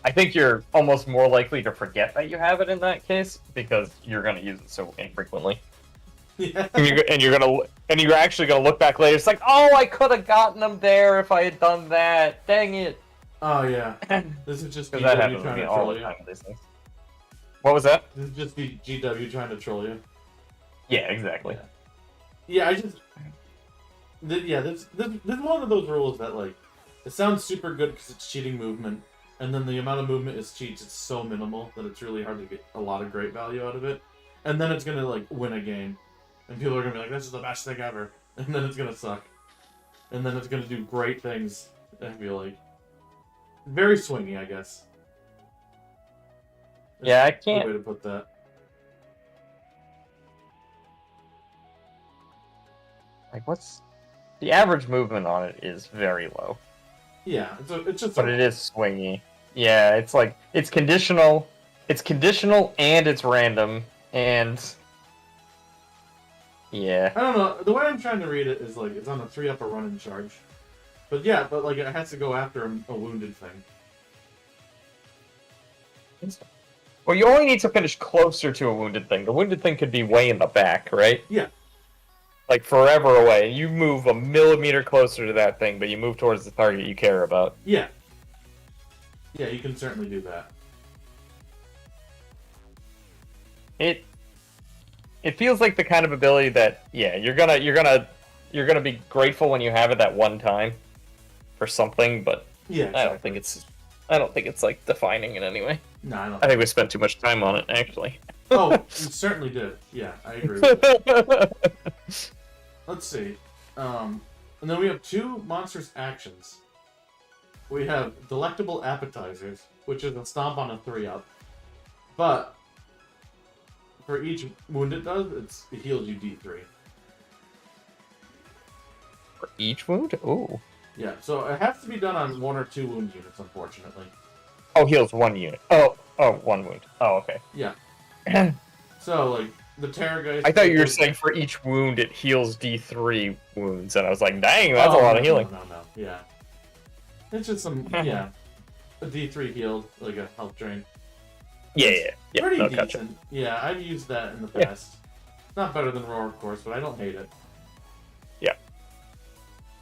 I think you're almost more likely to forget that you have it in that case, because you're going to use it so infrequently. Yeah. And you're actually gonna look back later. It's like, oh, I could have gotten them there if I had done that. Dang it. Oh yeah. This is just GW trying to troll you. What was that? This is just GW trying to troll you. Yeah, exactly. Yeah, this is one of those rules that like it sounds super good because it's cheating movement, and then the amount of movement is cheats. It's so minimal that it's really hard to get a lot of great value out of it, and then it's gonna like win a game. And people are going to be like, this is the best thing ever. And then it's going to suck. And then it's going to do great things, I feel like. Very swingy, I guess. Yeah, I can't. Way to put that. Like, what's... The average movement on it is very low. Yeah, it's just... But it is swingy. Yeah, it's like, it's conditional. It's conditional and it's random. And... Yeah. I don't know. The way I'm trying to read it is like it's on a 3-up a run and charge. But yeah, like it has to go after a wounded thing. Well, you only need to finish closer to a wounded thing. The wounded thing could be way in the back, right? Yeah. Like forever away. You move a millimeter closer to that thing, but you move towards the target you care about. Yeah. Yeah, you can certainly do that. It feels like the kind of ability that, yeah, you're gonna be grateful when you have it that one time for something, but yeah, exactly. I don't think it's like defining in any way. No, I don't. I think we spent too much time on it, actually. Oh, you certainly did. Yeah, I agree with that. Let's see. And then we have 2 monstrous actions. We have Delectable Appetizers, which is a stomp on a 3-up. But for each wound it does, it heals you D3. For each wound? Ooh. Yeah, so it has to be done on 1 or 2 wound units, unfortunately. Oh, heals 1 unit. Oh, 1 wound. Oh, okay. Yeah. So, like, the Terrorgeist. I thought you were saying for each wound it heals D3 wounds, and I was like, dang, that's a lot no, of healing. No, yeah. It's just some, yeah. A D3 healed, like a health drain. Yeah. Pretty no, decent. gotcha. Yeah, I've used that in the past. Not better than Roar, of course, but I don't hate it. Yeah.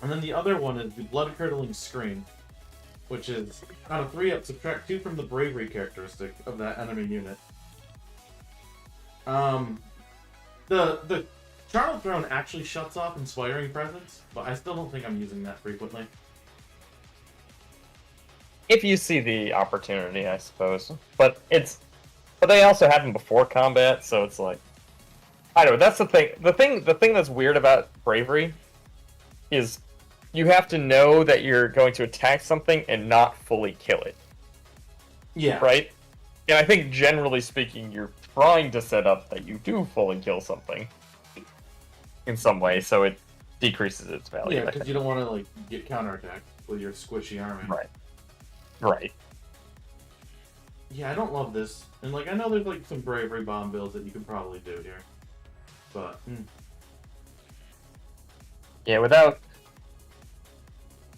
And then the other one is the Blood-Curdling Scream, which is on a 3-up, subtract 2 from the Bravery characteristic of that enemy unit. The Charnel Throne actually shuts off Inspiring Presence, but I still don't think I'm using that frequently. If you see the opportunity, I suppose. But they also happen before combat, so it's like, I don't know. That's the thing. The thing that's weird about Bravery is you have to know that you're going to attack something and not fully kill it. Yeah. Right? And I think generally speaking, you're trying to set up that you do fully kill something in some way, so it decreases its value. Yeah, because you don't want to like get counterattacked with your squishy army. Right. Yeah, I don't love this. And like I know there's like some Bravery bomb builds that you could probably do here. But yeah, without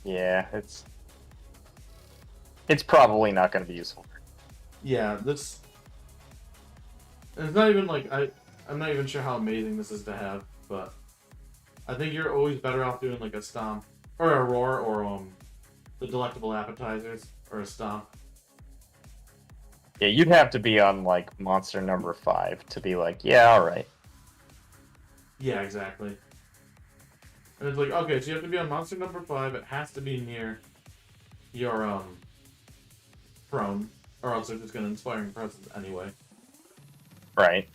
it's probably not going to be useful. Yeah, this it's not even like I'm not even sure how amazing this is to have, but I think you're always better off doing like a Stomp or a Roar or the Delectable Appetizers or a Stomp. Yeah, you'd have to be on like monster number 5 to be like, yeah, all right. Yeah, exactly. And it's like, okay, so you have to be on monster number 5. It has to be near your prone, or else it's just gonna Inspiring Presence anyway. Right.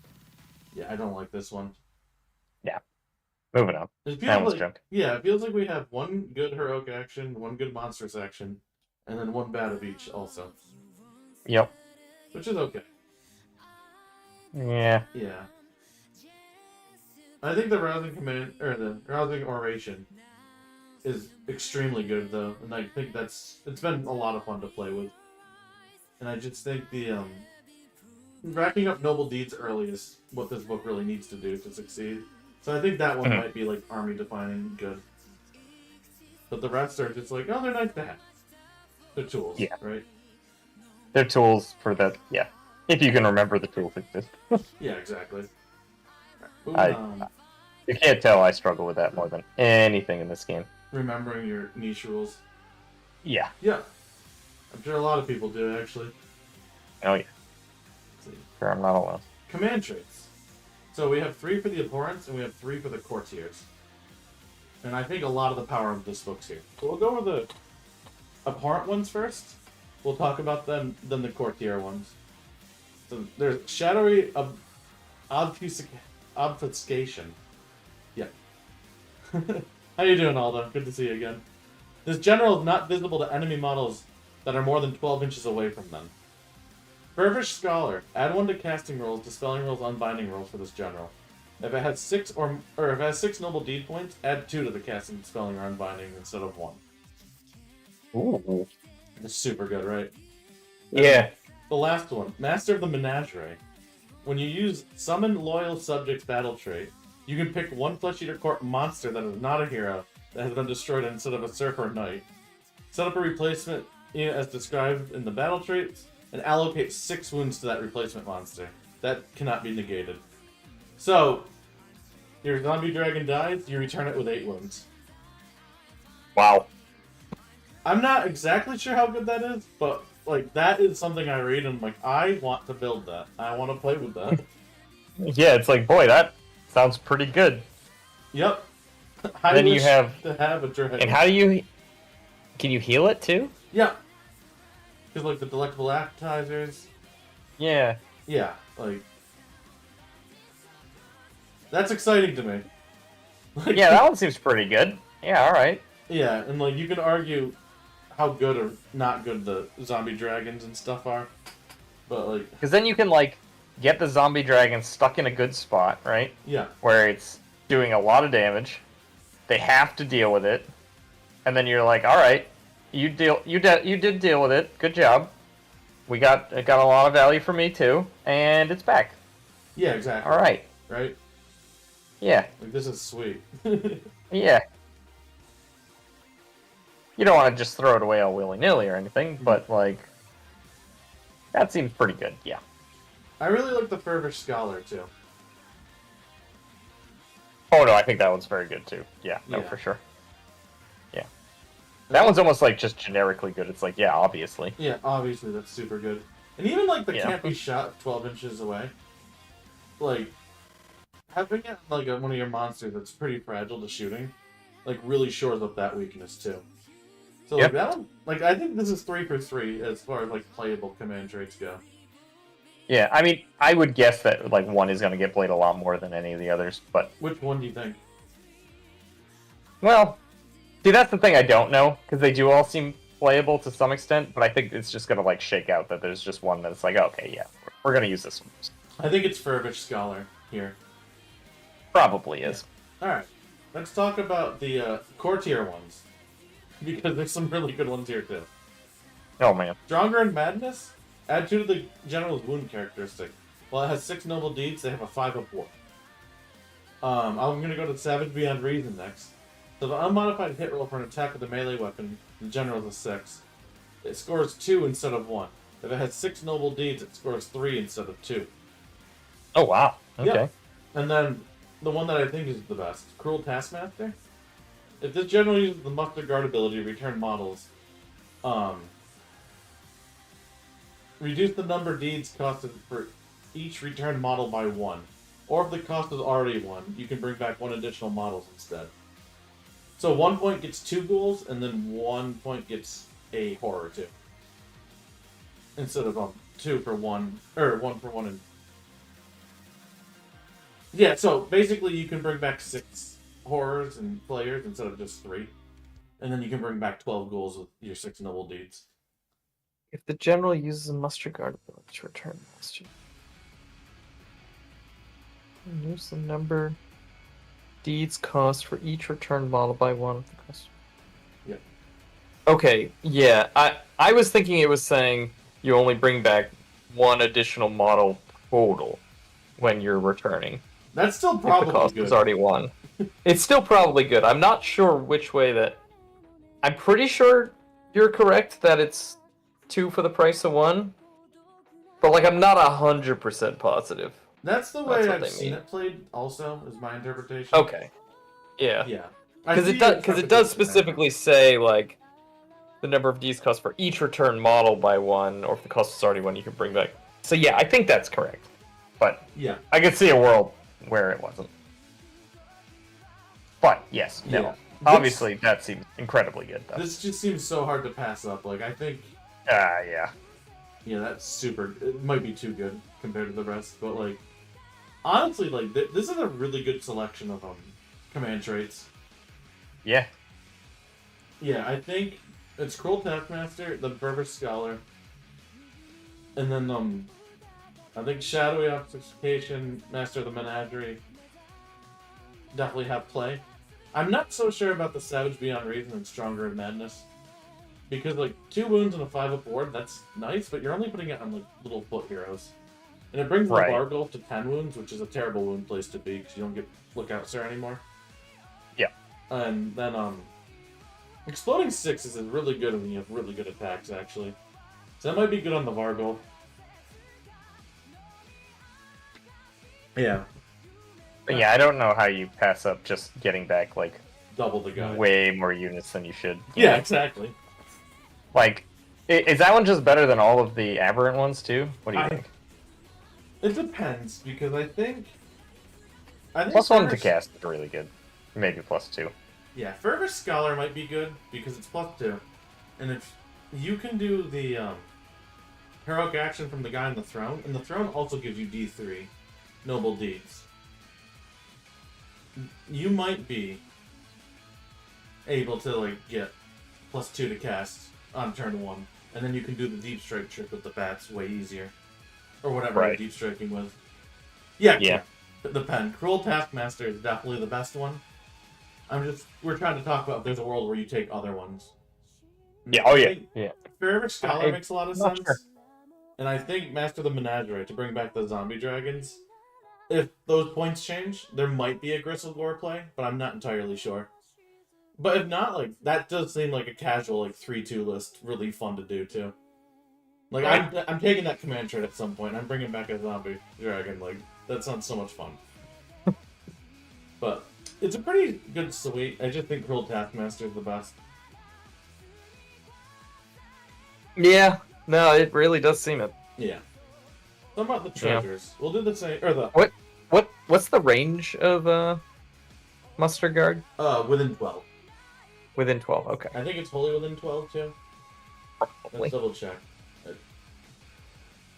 Yeah, I don't like this one. Yeah. Moving on. It feels like, yeah, it feels like we have one good heroic action, one good monstrous action, and then one bad of each also. Yep. Which is okay. Yeah. Yeah. I think the rousing command or the rousing oration is extremely good though, and I think it's been a lot of fun to play with. And I just think the racking up noble deeds early is what this book really needs to do to succeed. So I think that one might be like army defining good. But the rest are just like, oh, they're nice to have. They're tools, right? They're tools for that, yeah. If you can remember the tools exist. Yeah, exactly. You can't tell I struggle with that more than anything in this game. Remembering your niche rules. Yeah. Yeah. I'm sure a lot of people do, actually. Oh, yeah. Sure, I'm not alone. Command traits. So we have 3 for the abhorrents, and we have 3 for the courtiers. And I think a lot of the power of this book's here. So we'll go over the abhorrent ones first. We'll talk about them, then the courtier ones. So there's shadowy obfuscation. Yeah. How you doing, Aldo? Good to see you again. This general is not visible to enemy models that are more than 12 inches away from them. Furvish Scholar. Add 1 to casting rolls, dispelling rolls, unbinding rolls for this general. If it has 6 or if it has 6 noble deed points, add 2 to the casting, dispelling, or unbinding instead of 1. Ooh. It's super good, right? Yeah. The last one, Master of the Menagerie. When you use Summon Loyal Subjects battle trait, you can pick 1 Flesh Eater Corp monster that is not a hero that has been destroyed instead of a Serf or Knight. Set up a replacement unit as described in the battle traits, and allocate 6 wounds to that replacement monster. That cannot be negated. So, your zombie dragon dies, you return it with 8 wounds. Wow. I'm not exactly sure how good that is, but like that is something I read and I'm like, I want to build that. I want to play with that. Yeah, it's like, boy, that sounds pretty good. Yep. Then you have to have a dragon. And how do you? Can you heal it too? Yeah. Because like the Delectable Appetizers. Yeah. Yeah, like that's exciting to me. Like, yeah, that one seems pretty good. Yeah, all right. Yeah, and like you can argue how good or not good the zombie dragons and stuff are, but like because then you can like get the zombie dragon stuck in a good spot, right? Yeah. Where it's doing a lot of damage. They have to deal with it, and then you're like, all right, you did deal with it. Good job. It got a lot of value for me too, and it's back. Yeah, exactly. All right. right? Yeah. Like, this is sweet. Yeah. You don't want to just throw it away all willy-nilly or anything, but, like, that seems pretty good, yeah. I really like the Fervish Scholar, too. Oh, no, I think that one's very good, too. Yeah, no, Yeah. for sure. Yeah. That one's almost, like, just generically good. It's like, yeah, obviously. Yeah, obviously, that's super good. And even, like, the Yeah. can't be shot 12 inches away. Like, having it, like, one of your monsters that's pretty fragile to shooting, like, really shores up that weakness, too. So, like, Yep. that one, like, I think this is 3 for 3 as far as, like, playable command traits go. Yeah, I mean, I would guess that, like, one is going to get played a lot more than any of the others, but... Which one do you think? Well, see, that's the thing I don't know, because they do all seem playable to some extent, but I think it's just going to, like, shake out that there's just one that's like, okay, yeah, we're going to use this one. I think it's Fervish Scholar here. Probably is. Yeah. Alright, let's talk about the core tier ones. Because there's some really good ones here, too. Oh, man. Stronger in Madness? Add 2 to the General's Wound characteristic. While it has 6 noble deeds, they have a 5 of war. I'm going to go to Savage Beyond Reason next. So the unmodified hit roll for an attack with a melee weapon, the General is a 6. It scores 2 instead of 1. If it has 6 noble deeds, it scores 3 instead of 2. Oh, wow. Okay. Yep. And then, the one that I think is the best, Cruel Taskmaster. If this General uses the Mustard Guard ability to return models, reduce the number deeds costed for each returned model by 1. Or if the cost is already 1, you can bring back 1 additional models instead. So 1 point gets 2 ghouls, and then 1 point gets a horror too. Instead of 2 for 1, or 1 for 1 and... Yeah, so basically you can bring back 6 horrors and players instead of just 3. And then you can bring back 12 ghouls with your 6 noble deeds. If the general uses a Mustard Guard ability to return monster, reduce the number deeds cost for each returned model by 1 of the cost. Yeah. Okay, yeah. I was thinking it was saying you only bring back 1 additional model total when you're returning. That's still If the probably cost good. is already 1. It's still probably good. I'm not sure which way that... I'm pretty sure you're correct that it's 2 for the price of 1. But, like, I'm not 100% positive. That's the That's way what I've they seen mean. it played, also, is my interpretation. Okay. Yeah. Yeah. Because it does specifically say, like, the number of Ds cost for each return model by 1, or if the cost is already 1, you can bring back. So yeah, I think that's correct. But Yeah. I could see a world where it wasn't. But yes, no. Yeah. Obviously, that seems incredibly good, though. This just seems so hard to pass up. Like, I think, Yeah. yeah, that's super. It might be too good compared to the rest, but, like, honestly, like, this is a really good selection of command traits. Yeah. Yeah, I think it's Cruel Taskmaster, the Fervish Scholar, and then, I think Shadowy Obfuscation, Master of the Menagerie definitely have play. I'm not so sure about the Savage Beyond Reason and Stronger in Madness. Because, like, 2 wounds and a 5 up ward, that's nice, but you're only putting it on, like, little foot heroes. And it brings the Right. Bargulf to 10 wounds, which is a terrible wound place to be, because you don't get Lookout Sir anymore. Yeah. And then, Exploding Sixes is really good when you have really good attacks, actually. So that might be good on the Vargulf. Yeah. But yeah, I don't know how you pass up just getting back, like, Double the guy. way more units than you should. Yeah, exactly. Like, is that one just better than all of the Aberrant ones, too? What do you think? It depends, because I think Plus 1 to Fervish- cast is really good. Maybe plus 2. Yeah, Fervish Scholar might be good, because it's plus 2. And if you can do the heroic action from the guy on the throne, and the throne also gives you D3 noble deeds. You might be able to, like, get plus 2 to cast on turn 1, and then you can do the deep strike trick with the bats way easier. Or whatever Right. deep striking was. Yeah. Yeah. The pen. Cruel Taskmaster is definitely the best one. We're trying to talk about if there's a world where you take other ones. Yeah, oh I yeah, think yeah. Fervish Scholar makes a lot of not sense. sure. And I think Master of the Menagerie, to bring back the zombie dragons, If those points change, there might be a Gristlegore play, but I'm not entirely sure. But if not, like that does seem like a casual like 3-2 list, really fun to do too. Like Right. I'm taking that command trait at some point. I'm bringing back a zombie dragon. Like that sounds so much fun. But it's a pretty good suite. I just think Cruel Taskmaster is the best. Yeah. No, it really does seem it. Yeah. What about the treasures? We'll do the same or the What's the range of Mustard Guard? within 12. Within 12. Okay. I think it's wholly within 12 too. Probably. Let's double check.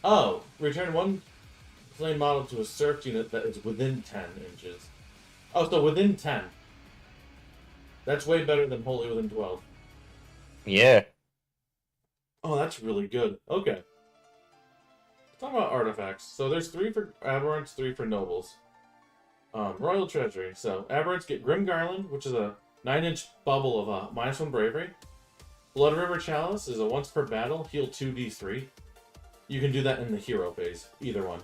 Oh, return one flame model to a search unit that is within 10 inches. Oh, so within 10. That's way better than wholly within 12. Yeah. Oh, that's really good. Okay. Let's talk about artifacts. So there's 3 for aberrants, 3 for nobles. Royal Treasury. So aberrants get Grim Garland, which is a 9-inch bubble of a -1 bravery. Blood River Chalice is a once per battle, heal 2d3. You can do that in the hero phase, either one.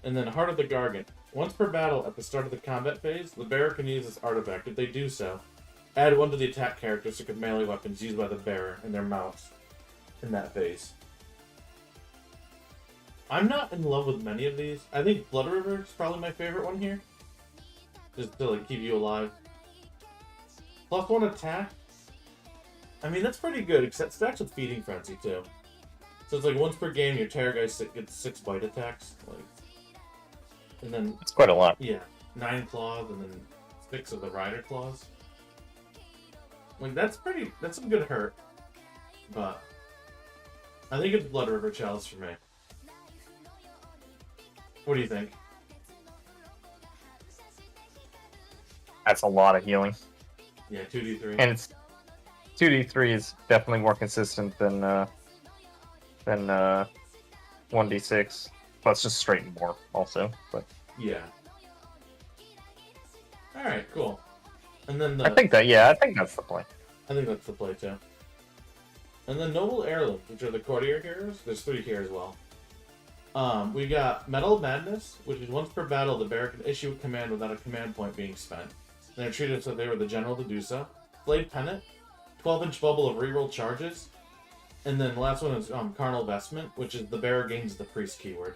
And then Heart of the Gargant. Once per battle at the start of the combat phase, the bearer can use this artifact. If they do so, add 1 to the attack characteristic of melee weapons used by the bearer and their mounts in that phase. I'm not in love with many of these. I think Blood River is probably my favorite one here. Just to like keep you alive. +1 attack. I mean, that's pretty good, except stacks with Feeding Frenzy too. So it's like once per game, your Terrorgeist gets 6 bite attacks. Like, and then It's quite a lot. yeah, 9 claws and then 6 of the Rider claws. Like that's some good hurt. But I think it's Blood River Chalice for me. What do you think? That's a lot of healing. Yeah, 2d3. And it's 2d3 is definitely more consistent than 1d6. Plus just straight more also. But Yeah. Alright, cool. And then I think that's the play. I think that's the play too. And then Noble Heirlooms, which are the courtier heroes. There's 3 here as well. We got Metal of Madness, which is once per battle the bearer can issue a command without a command point being spent. They're treated as if they were the general to do so. Flayed Pennant, 12-inch bubble of reroll charges. And then the last one is Carnal Vestment, which is the bearer gains the priest keyword.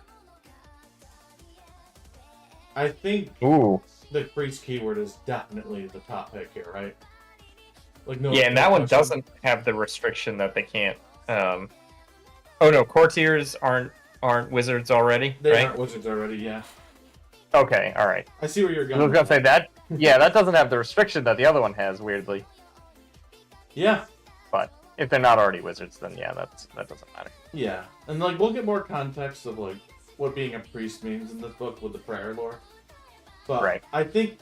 I think the priest keyword is definitely the top pick here, right? Like no. Yeah, and that one doesn't have the restriction that they can't. Oh no, courtiers aren't wizards already, They right? aren't wizards already, yeah. Okay, all right. I see where you're going. I was gonna say that. Yeah, that doesn't have the restriction that the other one has. Weirdly, Yeah, but if they're not already wizards, then yeah, that doesn't matter. yeah. And like we'll get more context of like what being a priest means in this book with the prayer lore. But Right. I think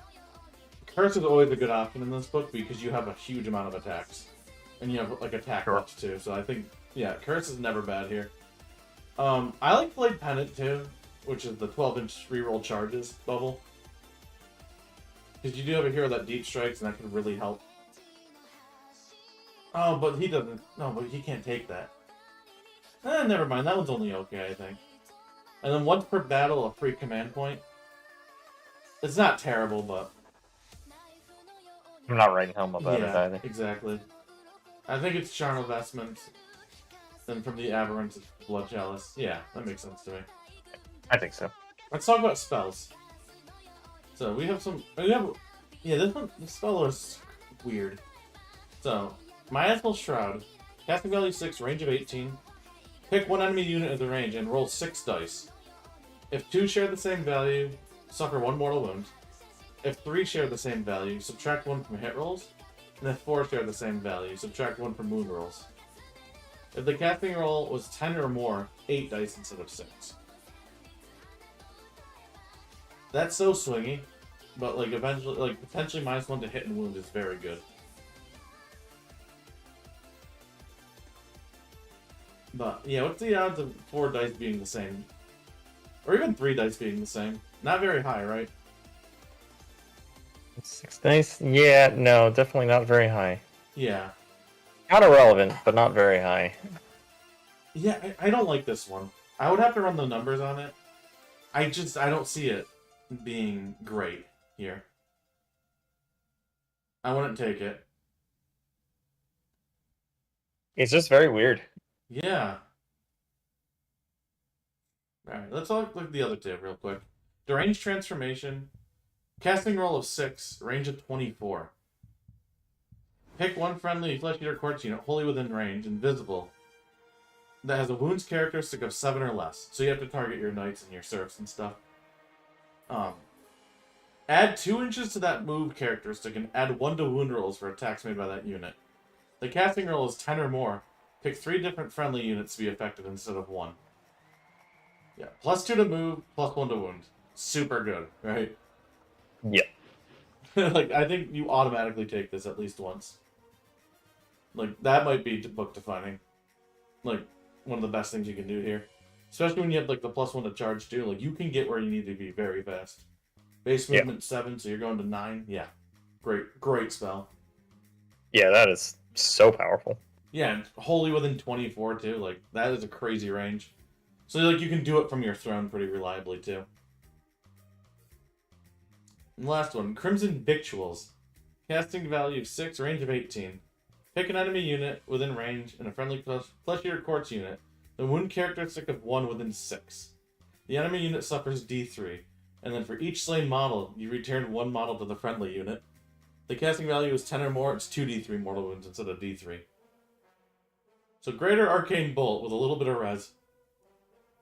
Curse is always a good option in this book because you have a huge amount of attacks. And you have like attack Sure. buffs too. So I think yeah, Curse is never bad here. I like Flayed Pennant too, which is the 12-inch reroll charges bubble. Because you do have a hero that deep strikes, and that can really help. Oh, but he doesn't. No, but he can't take that. Never mind. That one's only okay, I think. And then once per battle, a free command point. It's not terrible, but I'm not writing home about it yeah, either. exactly. I think it's Charnel Vestments. Then from the Aberrant, it's Blood Chalice. Yeah, that makes sense to me. I think so. Let's talk about spells. So we have some. Yeah, this spell is weird. So, Miasmal Shroud, casting value 6, range of 18. Pick one enemy unit at the range and roll 6 dice. If 2 share the same value, suffer 1 mortal wound. If 3 share the same value, subtract 1 from hit rolls. And if 4 share the same value, subtract 1 from wound rolls. If the casting roll was 10 or more, 8 dice instead of 6. That's so swingy, but like eventually, like potentially -1 to hit and wound is very good. But yeah, what's the odds of 4 dice being the same? Or even 3 dice being the same? Not very high, right? 6 dice? Yeah, no, definitely not very high. Yeah. Not irrelevant, but not very high. Yeah, I don't like this one. I would have to run the numbers on it. I don't see it being great here. I wouldn't take it. It's just very weird. Yeah. Alright, let's look at the other two real quick. Deranged Transformation. Casting roll of 6, range of 24. Pick one friendly Flesh Eater Quartz unit wholly within range, invisible, that has a wounds characteristic of 7 or less. So you have to target your knights and your serfs and stuff. Add 2 inches to that move characteristic and add 1 to wound rolls for attacks made by that unit. The casting roll is 10 or more. Pick 3 different friendly units to be affected instead of 1. Yeah, +2 to move, +1 to wound. Super good, right? Yeah. Like, I think you automatically take this at least once. Like, that might be book defining. Like, one of the best things you can do here. Especially when you have, like, the +1 to charge, too. Like, you can get where you need to be very fast. Base movement 7, so you're going to 9. Yeah. Great spell. Yeah, that is so powerful. Yeah, and wholly within 24, too. Like, that is a crazy range. So, like, you can do it from your throne pretty reliably, too. And last one, Crimson Victuals. Casting value of 6, range of 18. Pick an enemy unit within range and a friendly Flesh Eater Quartz unit. The wound characteristic of 1 within 6. The enemy unit suffers D3. And then for each slain model, you return 1 model to the friendly unit. The casting value is 10 or more, it's 2d3 mortal wounds instead of d3. So Greater Arcane Bolt with a little bit of res.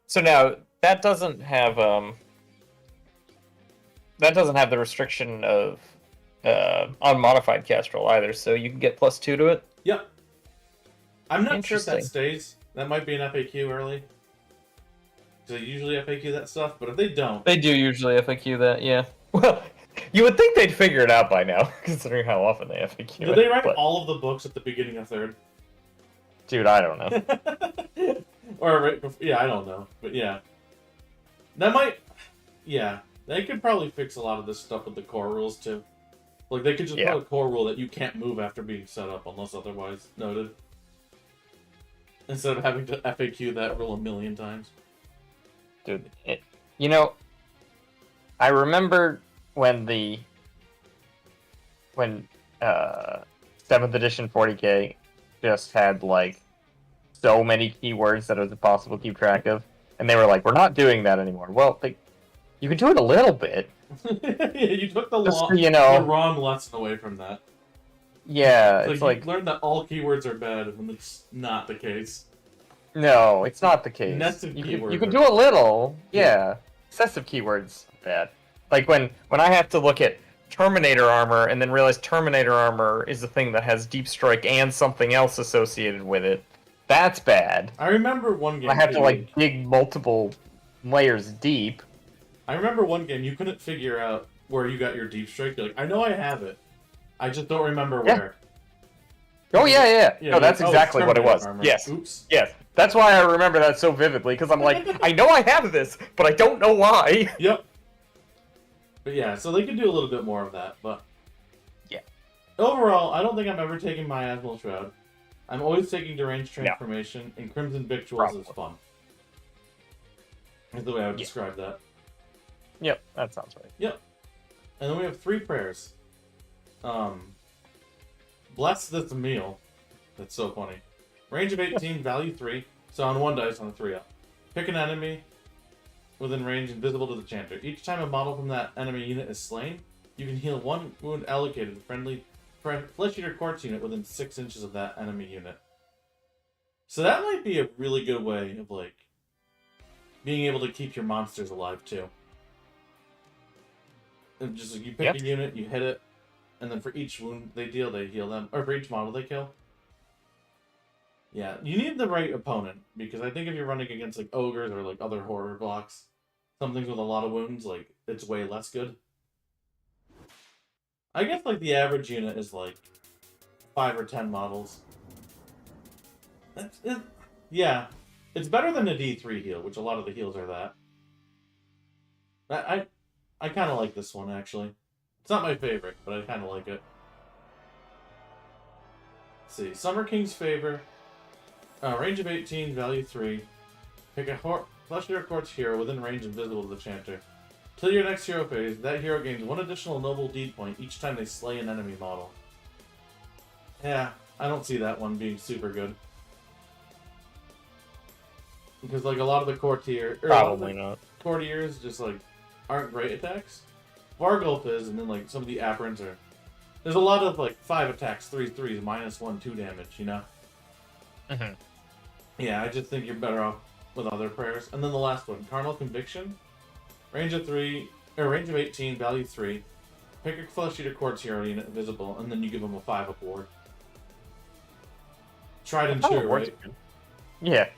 So now, that doesn't have the restriction of unmodified cast roll either, so you can get +2 to it? Yep. I'm not sure if that Interesting. stays. That might be an FAQ early. They usually FAQ that stuff, but if they don't... They do usually FAQ that, yeah. Well, you would think they'd figure it out by now, considering how often they FAQ Did they write all of the books at the beginning of 3rd? Dude, I don't know. Or right before... Yeah, I don't know. But yeah. That might... Yeah. They could probably fix a lot of this stuff with the core rules, too. Like, they could just put a core rule that you can't move after being set up unless otherwise noted. Instead of having to FAQ that rule a million times. Dude, you know, I remember when 7th edition 40k just had, like, so many keywords that it was impossible to keep track of, and they were like, we're not doing that anymore. Well, you can do it a little bit. Yeah, you took the wrong lesson away from that. Yeah, it's like you learned that all keywords are bad when it's not the case. No, it's not the case. Nested keywords. You can do a little, yeah. Excessive keywords are bad. Like when I have to look at Terminator armor and then realize Terminator armor is the thing that has deep strike and something else associated with it. That's bad. I remember one game. I have to like dig multiple layers deep. I remember one game you couldn't figure out where you got your deep strike. You're like, I know I have it, I just don't remember where. Oh yeah. No, that's exactly what it was. Armor. Yes. Oops. Yes. That's why I remember that so vividly, because I'm like, I know I have this, but I don't know why. Yep. But yeah, so they could do a little bit more of that, but... Yeah. Overall, I don't think I'm ever taking Miasmal Shroud. I'm always taking Deranged Transformation, and Crimson Victuals is fun. That's the way I would describe that. Yep, that sounds right. Yep. And then we have 3 prayers. Bless this meal. That's so funny. Range of 18, value 3. So on 1 dice on a 3-up. Pick an enemy within range invisible to the chanter. Each time a model from that enemy unit is slain, you can heal 1 wound allocated to friendly Flesh Eater Quartz unit within 6 inches of that enemy unit. So that might be a really good way of, like, being able to keep your monsters alive, too. And just like, you pick a unit, you hit it, and then for each wound they deal, they heal them. Or for each model they kill. Yeah, you need the right opponent, because I think if you're running against, like, ogres or, like, other horror blocks, some things with a lot of wounds, like, it's way less good. I guess, like, the average unit is, like, 5 or 10 models. Yeah. It's better than a D3 heal, which a lot of the heals are that. I kind of like this one, actually. It's not my favorite, but I kind of like it. Let's see. Summer King's Favor. Range of 18, value 3. Pick a Flesh Eater Quartz hero within range and visible to the chanter. Till your next hero phase, that hero gains 1 additional noble deed point each time they slay an enemy model. Yeah, I don't see that one being super good. Because like a lot of the Probably not. courtiers just like aren't great attacks. Vargulf is, and then like some of the Aberrants are. There's a lot of like 5 attacks, 3/3s, -1, 2 damage, you know? Mm-hmm. Yeah, I just think you're better off with other prayers. And then the last one, Carnal Conviction. Range of 3, or range of 18, value 3. Pick a Flesh Eater Quartz hero unit visible, and then you give them a 5-up ward. Tried and true, right? Yeah.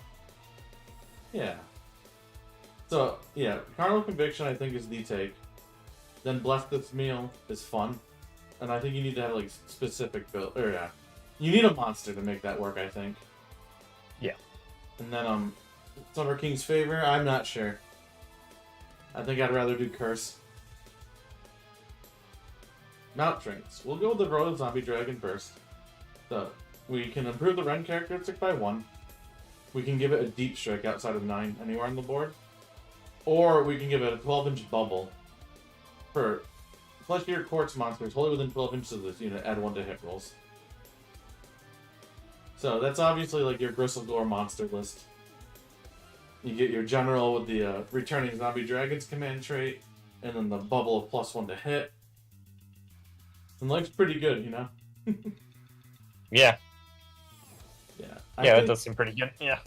Yeah. So, yeah, Carnal Conviction I think is the take. Then Bless This Meal is fun. And I think you need to have, like, specific build, or yeah. You need a monster to make that work, I think. Yeah. And then, Summer King's Favor, I'm not sure. I think I'd rather do Curse. Mount Traits. We'll go with the Royal Zombie Dragon first. So, we can improve the Ren characteristic by 1. We can give it a Deep Strike outside of 9 anywhere on the board. Or we can give it a 12-inch bubble. For Flesh Eater Quartz monsters wholly within 12 inches of this unit, add 1 to hit rolls. So that's obviously like your Gristlegore monster list. You get your General with the Returning Zombie Dragons command trait, and then the bubble of +1 to hit. And life's pretty good, you know? Yeah. Yeah. Yeah, that does seem pretty good. Yeah.